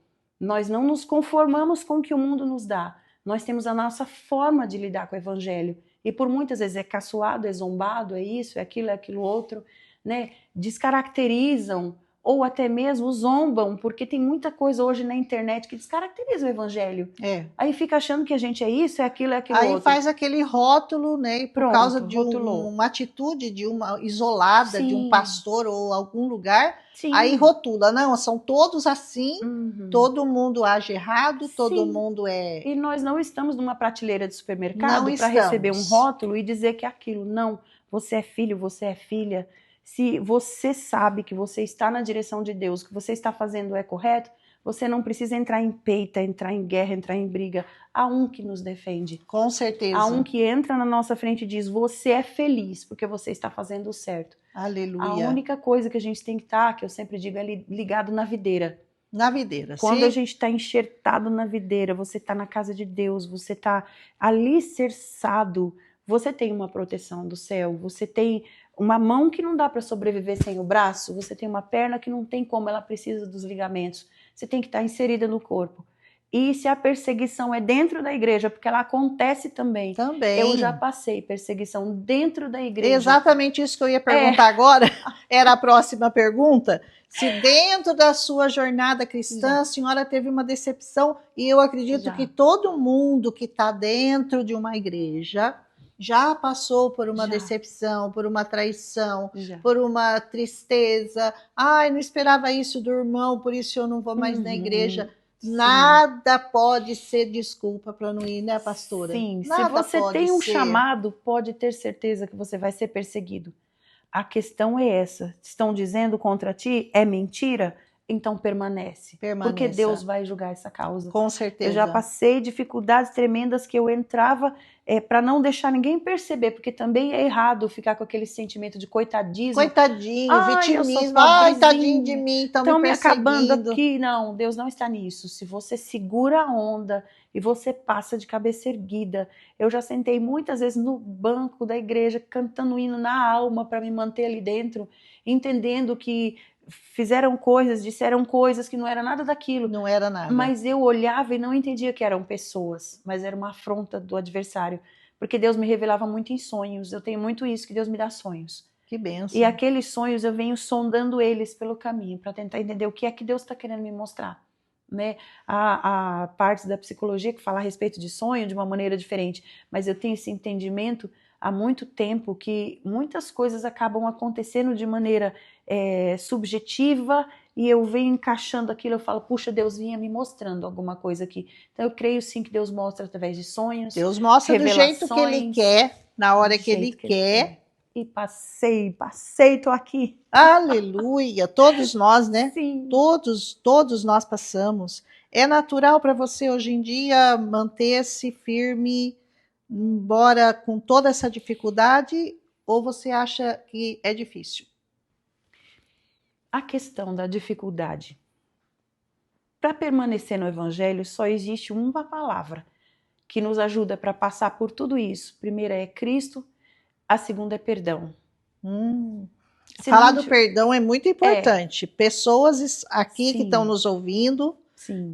Nós não nos conformamos com o que o mundo nos dá. Nós temos a nossa forma de lidar com o evangelho. E por muitas vezes é caçoado, é zombado, é isso, é aquilo outro, né? Descaracterizam ou até mesmo zombam, porque tem muita coisa hoje na internet que descaracteriza o evangelho. Aí fica achando que a gente é isso, é aquilo outro. Aí faz aquele rótulo, né? E por causa de uma atitude de uma isolada, de um pastor ou algum lugar, aí rotula. Não, são todos assim, todo mundo age errado, todo mundo é... E nós não estamos numa prateleira de supermercado para receber um rótulo e dizer que é aquilo. Não, você é filho, você é filha. Se você sabe que você está na direção de Deus, que você está fazendo é correto, você não precisa entrar em peita, entrar em guerra, entrar em briga. Há um que nos defende. Com certeza. Há um que entra na nossa frente e diz, você é feliz porque você está fazendo o certo. Aleluia. A única coisa que a gente tem que estar, que eu sempre digo, é ligado na videira. Na videira, Quando a gente está enxertado na videira, você está na casa de Deus, você está alicerçado, você tem uma proteção do céu, você tem uma mão que não dá para sobreviver sem o braço, você tem uma perna que não tem como, ela precisa dos ligamentos, você tem que estar inserida no corpo. E se a perseguição é dentro da igreja, porque ela acontece também. Eu já passei perseguição dentro da igreja. Exatamente isso que eu ia perguntar agora, era a próxima pergunta. Se dentro da sua jornada cristã a senhora teve uma decepção, e eu acredito que todo mundo que está dentro de uma igreja já passou por uma decepção, por uma traição, por uma tristeza. Ai, não esperava isso do irmão, por isso eu não vou mais na igreja. Nada pode ser desculpa para não ir, né, pastora? Sim, Nada se você tem um chamado, pode ter certeza que você vai ser perseguido. A questão é essa. Estão dizendo contra ti, é mentira? Então permanece. Porque Deus vai julgar essa causa. Com certeza. Eu já passei dificuldades tremendas que eu entrava para não deixar ninguém perceber, porque também é errado ficar com aquele sentimento de coitadismo. Coitadinho, vitimismo. Ai, tadinho de mim, estão me acabando aqui. Não, Deus não está nisso. Se você segura a onda e você passa de cabeça erguida. Eu já sentei muitas vezes no banco da igreja, cantando hino na alma para me manter ali dentro, entendendo que fizeram coisas, disseram coisas que não era nada daquilo. Não era nada. Mas eu olhava e não entendia que eram pessoas, mas era uma afronta do adversário. Porque Deus me revelava muito em sonhos. Eu tenho muito isso, que Deus me dá sonhos. Que bênção. E aqueles sonhos eu venho sondando eles pelo caminho, para tentar entender o que é que Deus está querendo me mostrar. Né? Há partes da psicologia que fala a respeito de sonho de uma maneira diferente, mas eu tenho esse entendimento há muito tempo que muitas coisas acabam acontecendo de maneira subjetiva e eu venho encaixando aquilo, eu falo, puxa, Deus vinha me mostrando alguma coisa aqui. Então eu creio sim que Deus mostra através de sonhos, Deus mostra do jeito que Ele quer, na hora que Ele quer. E passei, tô aqui. Aleluia, todos nós, né? Sim. Todos nós passamos. É natural para você hoje em dia manter-se firme, embora com toda essa dificuldade, ou você acha que é difícil? A questão da dificuldade. Para permanecer no Evangelho, só existe uma palavra que nos ajuda para passar por tudo isso. A primeira é Cristo, a segunda é perdão. Falar do perdão é muito importante. Pessoas aqui que estão nos ouvindo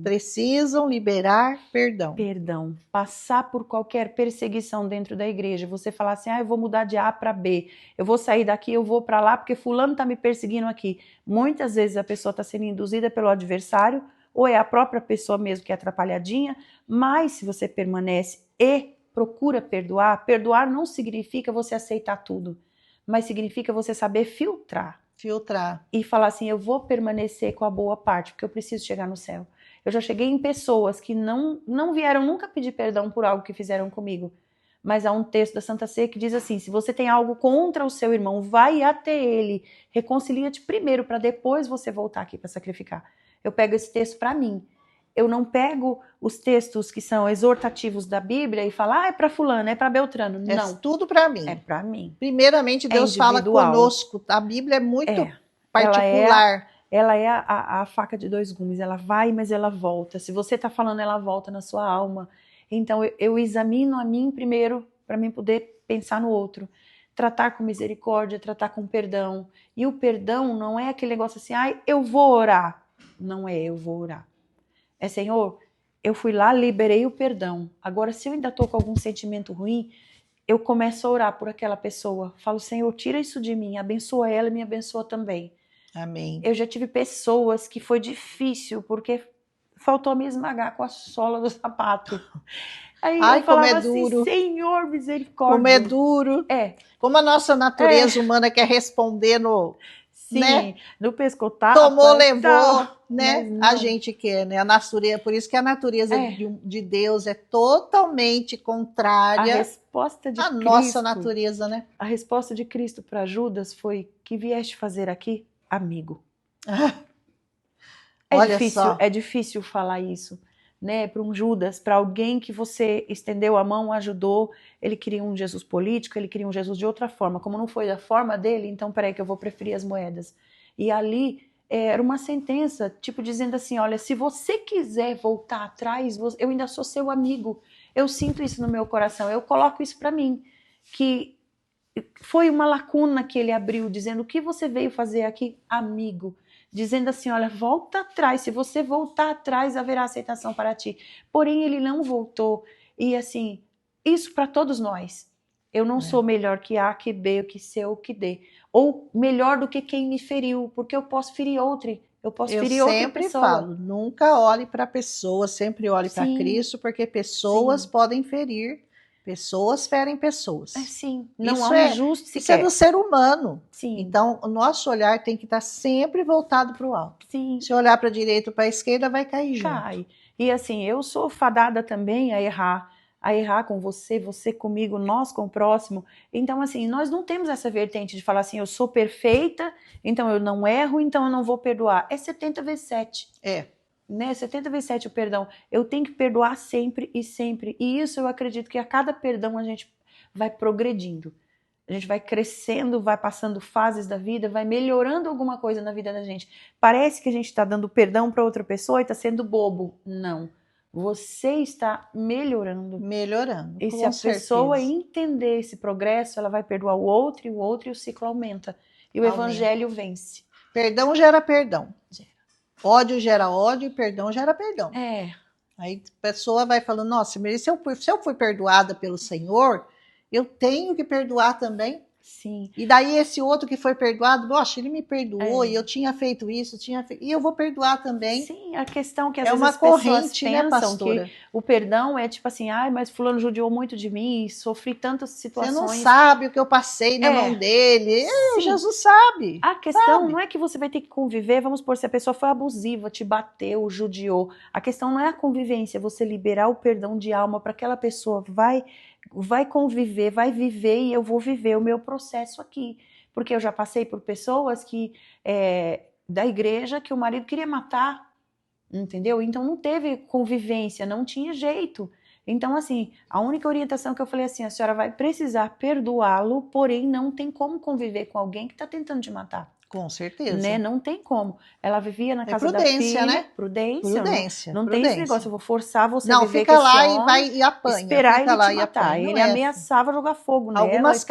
precisam liberar perdão. Perdão. Passar por qualquer perseguição dentro da igreja. Você falar assim, eu vou mudar de A para B. Eu vou sair daqui, eu vou para lá porque fulano está me perseguindo aqui. Muitas vezes a pessoa está sendo induzida pelo adversário ou é a própria pessoa mesmo que é atrapalhadinha. Mas se você permanece e procura perdoar, perdoar não significa você aceitar tudo, mas significa você saber filtrar. E falar assim, eu vou permanecer com a boa parte, porque eu preciso chegar no céu. Eu já cheguei em pessoas que não vieram nunca pedir perdão por algo que fizeram comigo. Mas há um texto da Santa Ceia que diz assim, se você tem algo contra o seu irmão, vai até ele, reconcilia-te primeiro para depois você voltar aqui para sacrificar. Eu pego esse texto para mim. Eu não pego os textos que são exortativos da Bíblia e falo, é para fulano, é para Beltrano. Não. É tudo para mim. É para mim. Primeiramente, Deus fala conosco. A Bíblia é muito particular. Ela é a faca de dois gumes. Ela vai, mas ela volta. Se você está falando, ela volta na sua alma. Então, eu examino a mim primeiro para mim poder pensar no outro. Tratar com misericórdia, tratar com perdão. E o perdão não é aquele negócio assim, eu vou orar. Não é, eu vou orar. É, Senhor, eu fui lá, liberei o perdão. Agora, se eu ainda estou com algum sentimento ruim, eu começo a orar por aquela pessoa. Falo, Senhor, tira isso de mim, abençoa ela e me abençoa também. Amém. Eu já tive pessoas que foi difícil, porque faltou me esmagar com a sola do sapato. Aí Ai, eu falava como é assim, duro. Senhor, misericórdia. Como é duro. É. Como a nossa natureza humana quer responder no, né? Sim, no pescotapa. Tomou, levou, tal, né? A gente quer, né? A natureza, por isso que a natureza de Deus é totalmente A contrária resposta de à Cristo, nossa natureza, né? a resposta de Cristo para Judas foi: que vieste fazer aqui, amigo? Olha só. É difícil falar isso, né? Para um Judas, para alguém que você estendeu a mão, ajudou. Ele queria um Jesus político, ele queria um Jesus de outra forma. Como não foi da forma dele, então peraí que eu vou preferir as moedas. E ali era uma sentença, tipo dizendo assim: olha, se você quiser voltar atrás, eu ainda sou seu amigo. Eu sinto isso no meu coração, eu coloco isso para mim, que foi uma lacuna que ele abriu, dizendo: o que você veio fazer aqui, amigo? Dizendo assim: olha, volta atrás, se você voltar atrás, haverá aceitação para ti. Porém, ele não voltou. E assim, isso para todos nós. Eu não sou melhor que A, que B, que C ou que D. Ou melhor do que quem me feriu, porque eu posso ferir outra. Eu posso ferir outra pessoa. Eu sempre falo, nunca olhe para a pessoa, sempre olhe para Cristo, porque pessoas podem ferir, pessoas ferem pessoas. Sim, não há um justo sequer. Isso é do ser humano. Sim. Então, o nosso olhar tem que estar sempre voltado para o alto. Sim. Se olhar para a direita ou para a esquerda, vai cair junto. Cai. E assim, eu sou fadada também a errar com você, você comigo, nós com o próximo. Então, assim, nós não temos essa vertente de falar assim: eu sou perfeita, então eu não erro, então eu não vou perdoar. É 70 vezes 7. Né? 70 vezes 7 o perdão. Eu tenho que perdoar sempre e sempre. E isso eu acredito que a cada perdão a gente vai progredindo. A gente vai crescendo, vai passando fases da vida, vai melhorando alguma coisa na vida da gente. Parece que a gente está dando perdão para outra pessoa e está sendo bobo. Não. Você está melhorando. Melhorando. E se a pessoa entender esse progresso, ela vai perdoar o outro e o ciclo aumenta. E o evangelho vence. Perdão gera perdão. Ódio gera ódio e perdão gera perdão. Aí a pessoa vai falando: nossa, se eu fui perdoada pelo Senhor, eu tenho que perdoar também. Sim. E daí esse outro que foi perdoado, nossa, ele me perdoou e eu tinha feito isso, e eu vou perdoar também. Sim, a questão que às vezes as corrente, pessoas pensam, né, pastora? Que o perdão é tipo assim: ai, mas fulano judiou muito de mim, sofri tantas situações. Você não sabe o que eu passei na mão dele. Jesus sabe. A questão não é que você vai ter que conviver, vamos supor, se a pessoa foi abusiva, te bateu, judiou. A questão não é a convivência, é você liberar o perdão de alma para aquela pessoa, vai conviver, vai viver e eu vou viver o meu processo aqui. Porque eu já passei por pessoas da igreja que o marido queria matar, entendeu? Então não teve convivência, não tinha jeito. Então, assim, a única orientação que eu falei assim: a senhora vai precisar perdoá-lo, porém não tem como conviver com alguém que está tentando te matar. Com certeza. Né? Não tem como. Ela vivia na casa da filha. Né? Prudência. Não tem esse negócio: eu vou forçar você a viver fica lá e vai e apanha. Esperar fica ele lá te matar. Ele ameaçava jogar fogo nela. Algumas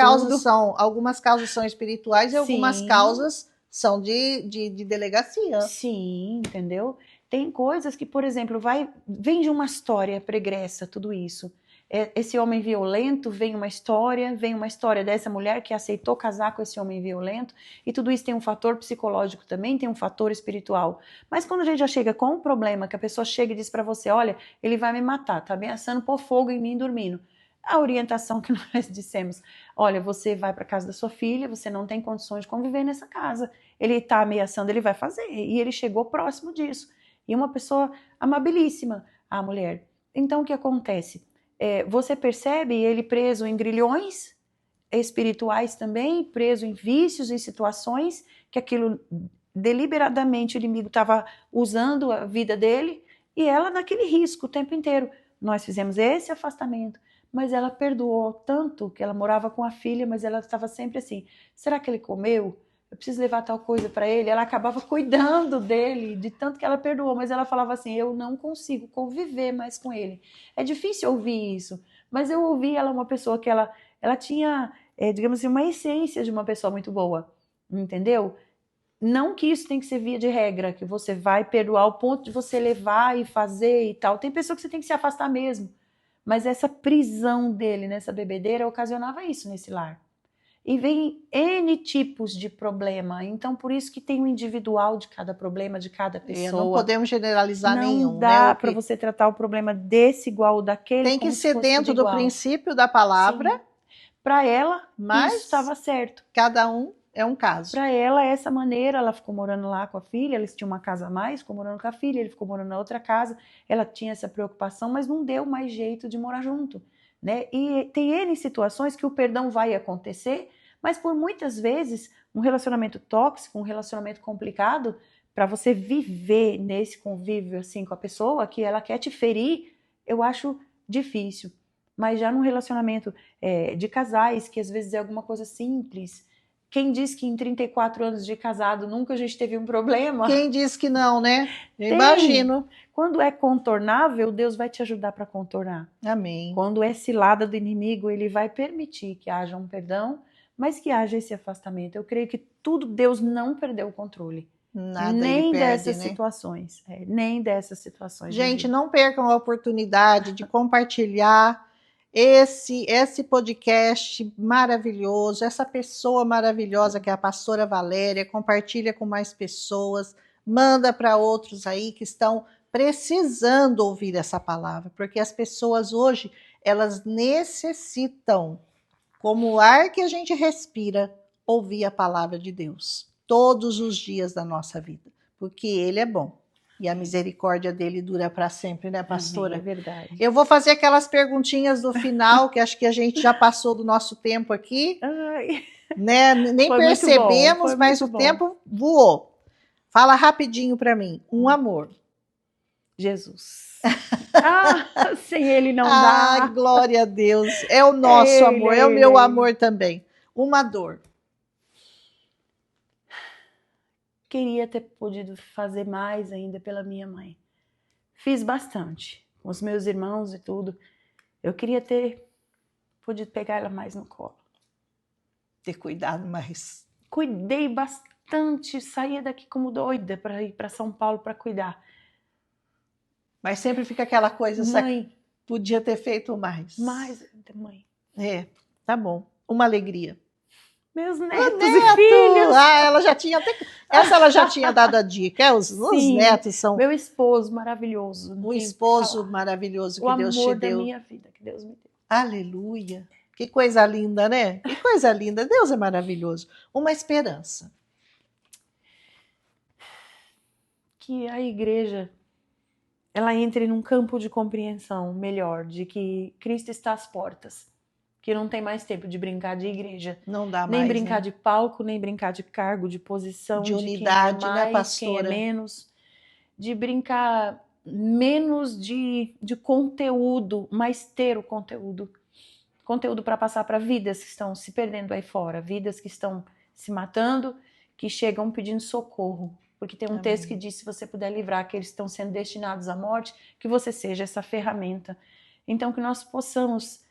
causas são espirituais e algumas causas são de delegacia. Sim, entendeu? Tem coisas que, por exemplo, vem de uma história pregressa, tudo isso. Esse homem violento, vem uma história dessa mulher que aceitou casar com esse homem violento, e tudo isso tem um fator psicológico também, tem um fator espiritual. Mas quando a gente já chega com um problema, que a pessoa chega e diz para você: olha, ele vai me matar, tá ameaçando pôr fogo em mim dormindo. A orientação que nós dissemos: olha, você vai para casa da sua filha, você não tem condições de conviver nessa casa. Ele está ameaçando, ele vai fazer. E ele chegou próximo disso. E uma pessoa amabilíssima, a mulher. Então, o que acontece? Você percebe ele preso em grilhões espirituais também, preso em vícios, em situações que aquilo deliberadamente o inimigo estava usando a vida dele, e ela naquele risco o tempo inteiro. Nós fizemos esse afastamento, mas ela perdoou tanto que ela morava com a filha, mas ela estava sempre assim: será que ele comeu? Eu preciso levar tal coisa para ele. Ela acabava cuidando dele, de tanto que ela perdoou, mas ela falava assim: eu não consigo conviver mais com ele. É difícil ouvir isso, mas eu ouvi ela, uma pessoa que ela tinha, digamos assim, uma essência de uma pessoa muito boa, entendeu? Não que isso tem que ser via de regra, que você vai perdoar ao ponto de você levar e fazer e tal. Tem pessoa que você tem que se afastar mesmo, mas essa prisão dele nessa bebedeira ocasionava isso nesse lar. E vem N tipos de problema. Então, por isso que tem o individual de cada problema, de cada pessoa. Não podemos generalizar nenhum. Não dá né? para você tratar o problema desse igual o daquele. Tem que como se ser fosse dentro do igual. princípio da palavra. Para ela, mas isso estava certo. Cada um é um caso. Para ela, essa maneira, ela ficou morando lá com a filha, eles tinham uma casa a mais, ficou morando com a filha, ele ficou morando na outra casa, ela tinha essa preocupação, mas não deu mais jeito de morar junto. Né? E tem N situações que o perdão vai acontecer, mas por muitas vezes um relacionamento tóxico, um relacionamento complicado, para você viver nesse convívio assim com a pessoa que ela quer te ferir, eu acho difícil. Mas já num relacionamento de casais, que às vezes é alguma coisa simples, quem diz que em 34 anos de casado nunca a gente teve um problema? Quem diz que não, né? Eu imagino. Quando é contornável, Deus vai te ajudar para contornar. Amém. Quando é cilada do inimigo, ele vai permitir que haja um perdão, mas que haja esse afastamento. Eu creio que tudo Deus não perdeu o controle. Nada nem ele perde, dessas né? situações. Nem dessas situações. Gente, não percam a oportunidade de compartilhar esse podcast maravilhoso, essa pessoa maravilhosa que é a pastora Valéria. Compartilha com mais pessoas, manda para outros aí que estão precisando ouvir essa palavra, porque as pessoas hoje, elas necessitam, como o ar que a gente respira, ouvir a palavra de Deus todos os dias da nossa vida, porque Ele é bom. E a misericórdia dele dura para sempre, né, pastora? É verdade. Eu vou fazer aquelas perguntinhas do final, que acho que a gente já passou do nosso tempo aqui. Ai. Né? Nem Foi percebemos, mas o tempo voou. Fala rapidinho para mim. Um amor. Jesus. Sem ele não dá. Glória a Deus. É o nosso amor, é o meu amor também. Uma dor. Queria ter podido fazer mais ainda pela minha mãe. Fiz bastante, com os meus irmãos e tudo. Eu queria ter podido pegar ela mais no colo. Ter cuidado mais. Cuidei bastante, saía daqui como doida para ir para São Paulo para cuidar. Mas sempre fica aquela coisa, mãe, podia ter feito mais. Mais, mãe. Tá bom. Uma alegria. Meus netos e filhos. Ela já tinha essa ela já tinha dado a dica. Os netos são. Meu esposo maravilhoso. Um esposo maravilhoso que Deus te deu. O amor da minha vida que Deus me deu. Aleluia. Que coisa linda, né? Que coisa linda. Deus é maravilhoso. Uma esperança. Que a igreja ela entre num campo de compreensão melhor de que Cristo está às portas. Que não tem mais tempo de brincar de igreja. Não dá mais, nem brincar, né? de palco, nem brincar de cargo, de posição, de unidade, quem é mais, né, pastora? Quem é menos. De brincar menos de conteúdo, mas ter o conteúdo. Conteúdo para passar para vidas que estão se perdendo aí fora, vidas que estão se matando, que chegam pedindo socorro. Porque tem um texto que diz, se você puder livrar aqueles que estão sendo destinados à morte, que você seja essa ferramenta. Então, que nós possamos...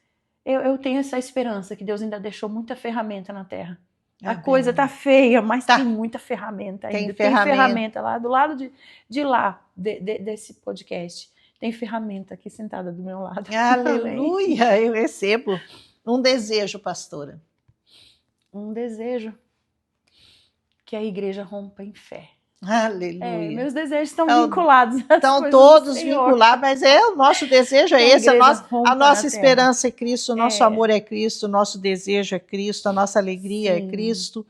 Eu tenho essa esperança que Deus ainda deixou muita ferramenta na terra. A coisa tá feia, mas tem muita ferramenta ainda. Tem ferramenta lá, do lado de lá, desse podcast. Tem ferramenta aqui sentada do meu lado. Aleluia, eu recebo. Um desejo, pastora. Um desejo que a igreja rompa em fé. Aleluia. Meus desejos estão vinculados. Estão todos vinculados, mas o nosso desejo é esse, a nossa esperança é Cristo, o nosso amor é Cristo, o nosso desejo é Cristo, a nossa alegria é Cristo.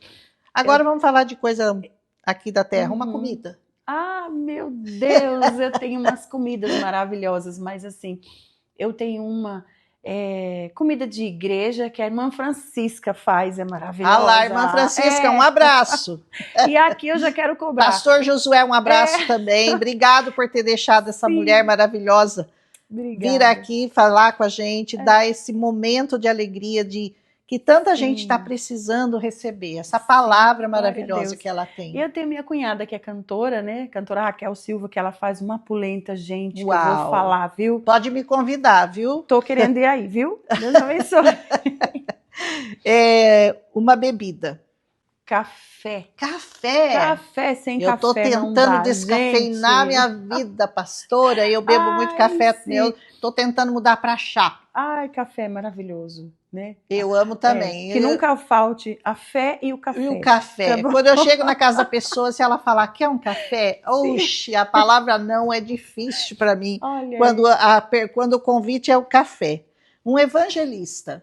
Agora vamos falar de coisa aqui da terra, uma comida. Meu Deus, eu tenho umas comidas maravilhosas, mas assim, eu tenho uma... comida de igreja que a irmã Francisca faz, é maravilhosa. Lá, irmã Francisca, um abraço. E aqui eu já quero cobrar. Pastor Josué, um abraço também. Obrigado por ter deixado essa mulher maravilhosa vir aqui falar com a gente, dar esse momento de alegria, que tanta gente está precisando receber, essa palavra maravilhosa que ela tem. E eu tenho minha cunhada que é cantora, né? Cantora Raquel Silva, que ela faz uma polenta, gente, Uau. Que eu vou falar, viu? Pode me convidar, viu? Tô querendo ir aí, viu? Deus abençoe. Uma bebida. Café. Café? Café sem café. Eu tô tentando descafeinar minha vida, pastora. Eu bebo muito café. Eu tô tentando mudar para chá. Café é maravilhoso. né? Eu amo também. Que nunca falte a fé e o café. E o café. Tá bom? Quando eu chego na casa da pessoa, se ela falar, quer um café? Sim. Oxi, a palavra não é difícil para mim. Olha Quando o convite é o café. Um evangelista.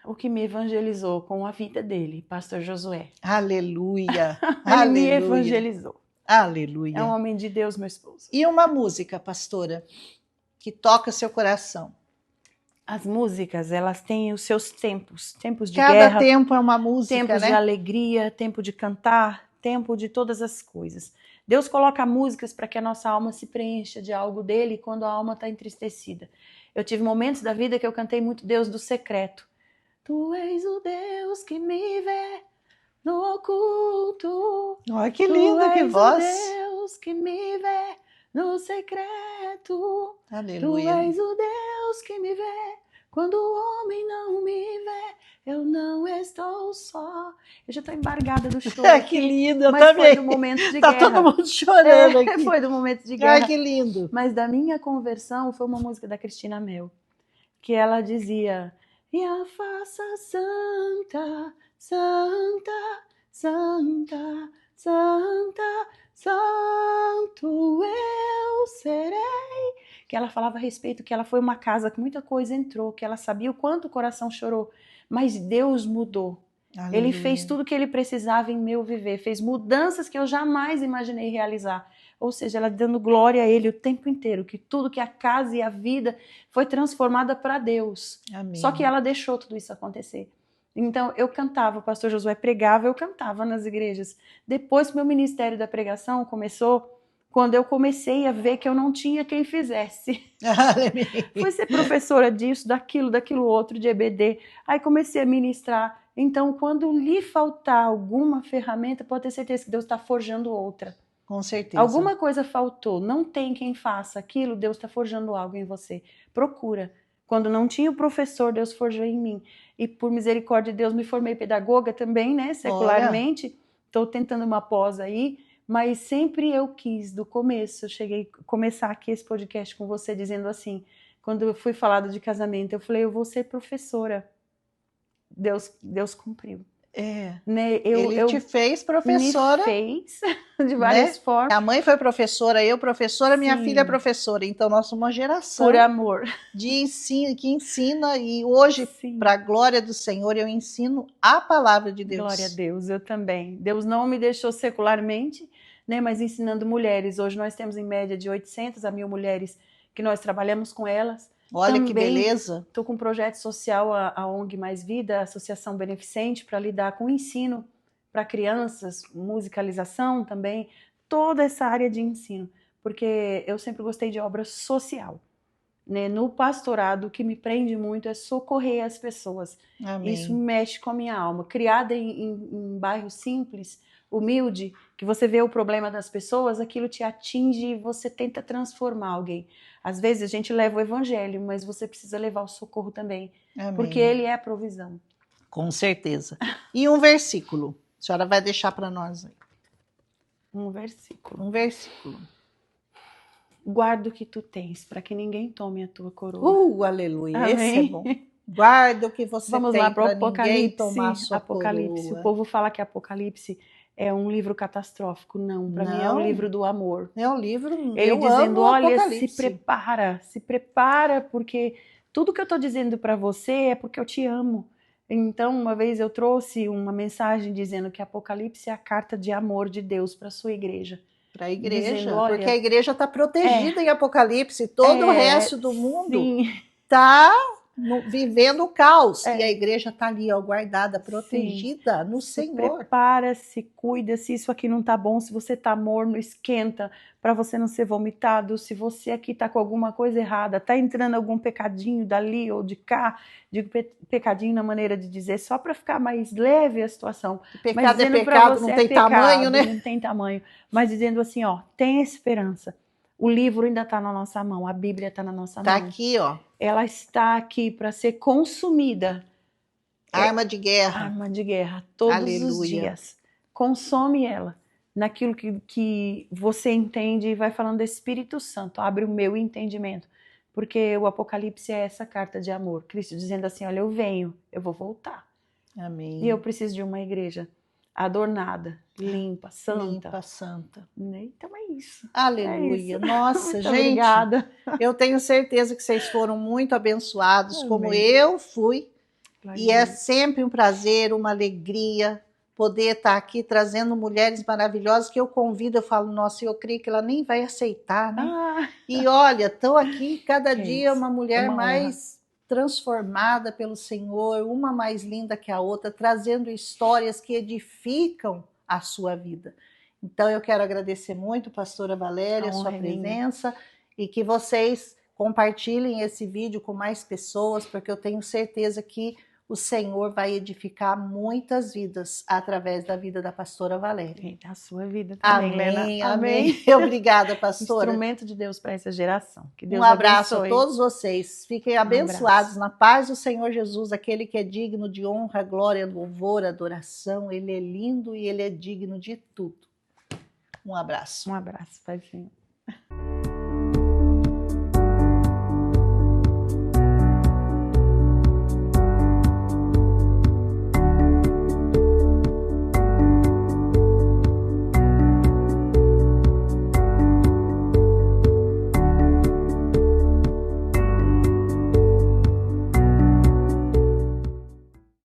o que me evangelizou com a vida dele, pastor Josué. Aleluia. Ele Aleluia. me evangelizou. Aleluia. É um homem de Deus, meu esposo. E uma música, pastora, que toca seu coração. As músicas, elas têm os seus tempos. Tempos de Cada guerra, tempo é uma música, tempos né? de alegria, tempo de cantar, tempo de todas as coisas. Deus coloca músicas para que a nossa alma se preencha de algo dele quando a alma está entristecida. Eu tive momentos da vida que eu cantei muito Deus do secreto. Tu és o Deus que me vê no oculto. Olha que lindo, que voz. Tu és o Deus que me vê no secreto. Aleluia. Tu és o Deus que me vê quando o homem não me vê. Eu não estou só. Eu já estou embargada do choro. Que lindo, eu mas também. foi do momento de Tá guerra. todo mundo chorando aqui. Foi do momento de guerra. Ai, que lindo. Mas da minha conversão foi uma música da Cristina Mel, que ela dizia: e a faça santa, santa, santa, santa, santo eu serei. Que ela falava a respeito que ela foi uma casa que muita coisa entrou, que ela sabia o quanto o coração chorou, mas Deus mudou. Aleluia. Ele fez tudo o que ele precisava em meu viver, fez mudanças que eu jamais imaginei realizar. Ou seja, ela dando glória a ele o tempo inteiro, que tudo que a casa e a vida foi transformada para Deus. Amém. Só que ela deixou tudo isso acontecer. Então, eu cantava, o pastor Josué pregava, eu cantava nas igrejas. Depois que meu ministério da pregação começou, quando eu comecei a ver que eu não tinha quem fizesse. Fui ser professora disso, daquilo outro, de EBD. Aí comecei a ministrar. Então, quando lhe faltar alguma ferramenta, pode ter certeza que Deus está forjando outra. Com certeza. Alguma coisa faltou, não tem quem faça aquilo, Deus está forjando algo em você. Procura. Quando não tinha o professor, Deus forjou em mim. E por misericórdia de Deus, me formei pedagoga também, né? Secularmente. Estou tentando uma pós aí. Mas sempre eu quis, do começo, eu cheguei a começar aqui esse podcast com você dizendo assim, quando eu fui falado de casamento, eu falei, eu vou ser professora. Deus cumpriu. Né? Ele te fez professora. Me fez de várias formas. A mãe foi professora, eu professora, minha filha é professora. Então, nós somos uma geração por amor de ensino, que ensina. E hoje, para a glória do Senhor, eu ensino a palavra de Deus. Glória a Deus, eu também. Deus não me deixou secularmente, né, mas ensinando mulheres. Hoje nós temos em média de 800 a 1.000 mulheres que nós trabalhamos com elas. Olha também, que beleza. Estou com um projeto social, a ONG Mais Vida, a Associação Beneficente, para lidar com o ensino para crianças, musicalização também, toda essa área de ensino, porque eu sempre gostei de obra social. Né? No pastorado, o que me prende muito é socorrer as pessoas. Amém. Isso mexe com a minha alma. Criada em bairro simples, humilde, que você vê o problema das pessoas, aquilo te atinge e você tenta transformar alguém. Às vezes a gente leva o evangelho, mas você precisa levar o socorro também. Amém. Porque ele é a provisão. Com certeza. E um versículo? A senhora vai deixar para nós aí. Um versículo. Um versículo. Guarda o que tu tens, para que ninguém tome a tua coroa. Aleluia. Amém. Esse é bom. Guarda o que você Vamos tem lá para o Apocalipse. Tomar a sua Apocalipse. coroa. O povo fala que Apocalipse é um livro catastrófico. Não, para mim é um livro do amor. É um livro, ele eu dizendo, amo olha, Apocalipse. se prepara, porque tudo que eu estou dizendo para você é porque eu te amo. Então, uma vez eu trouxe uma mensagem dizendo que Apocalipse é a carta de amor de Deus para a sua igreja. Para a igreja, dizendo, olha, porque a igreja está protegida em Apocalipse, todo o resto do mundo está vivendo o caos, e a igreja está ali, ó, guardada, protegida no Senhor. Prepara, se cuida, se isso aqui não tá bom, se você tá morno, esquenta, para você não ser vomitado, se você aqui tá com alguma coisa errada, tá entrando algum pecadinho dali ou de cá, digo pecadinho na maneira de dizer, só para ficar mais leve a situação. Pecado é pecado, não tem tamanho, né? Não tem tamanho, mas dizendo assim, ó, tem esperança. O livro ainda está na nossa mão, a Bíblia está na nossa mão. Está aqui, ó. Ela está aqui para ser consumida. Arma de guerra. Arma de guerra, todos os dias. Consome ela naquilo que você entende e vai falando do Espírito Santo. Abre o meu entendimento porque o Apocalipse é essa carta de amor. Cristo dizendo assim, olha, eu venho, eu vou voltar. Amém. E eu preciso de uma igreja adornada, limpa, santa. Limpa, santa. Então é isso. Aleluia. É isso. Nossa, Muito gente. Obrigada. Eu tenho certeza que vocês foram muito abençoados, Amém. como eu fui. Glória E a é Deus. sempre um prazer, uma alegria poder estar aqui trazendo mulheres maravilhosas que eu convido, eu falo, nossa, eu creio que ela nem vai aceitar, né? Ah, E olha, estou aqui cada que dia isso. uma mulher Uma mais transformada pelo Senhor, uma mais linda que a outra, trazendo histórias que edificam a sua vida. Então eu quero agradecer muito, pastora Valéria, a sua presença e que vocês compartilhem esse vídeo com mais pessoas, porque eu tenho certeza que o Senhor vai edificar muitas vidas através da vida da pastora Valéria. A sua vida também, Amém, Lena. amém. Obrigada, pastora. Instrumento de Deus para essa geração. Que Deus Um abraço abençoe. a todos vocês. Fiquem abençoados na paz do Senhor Jesus, aquele que é digno de honra, glória, louvor, adoração. Ele é lindo e ele é digno de tudo. Um abraço. Um abraço, Pai do Senhor.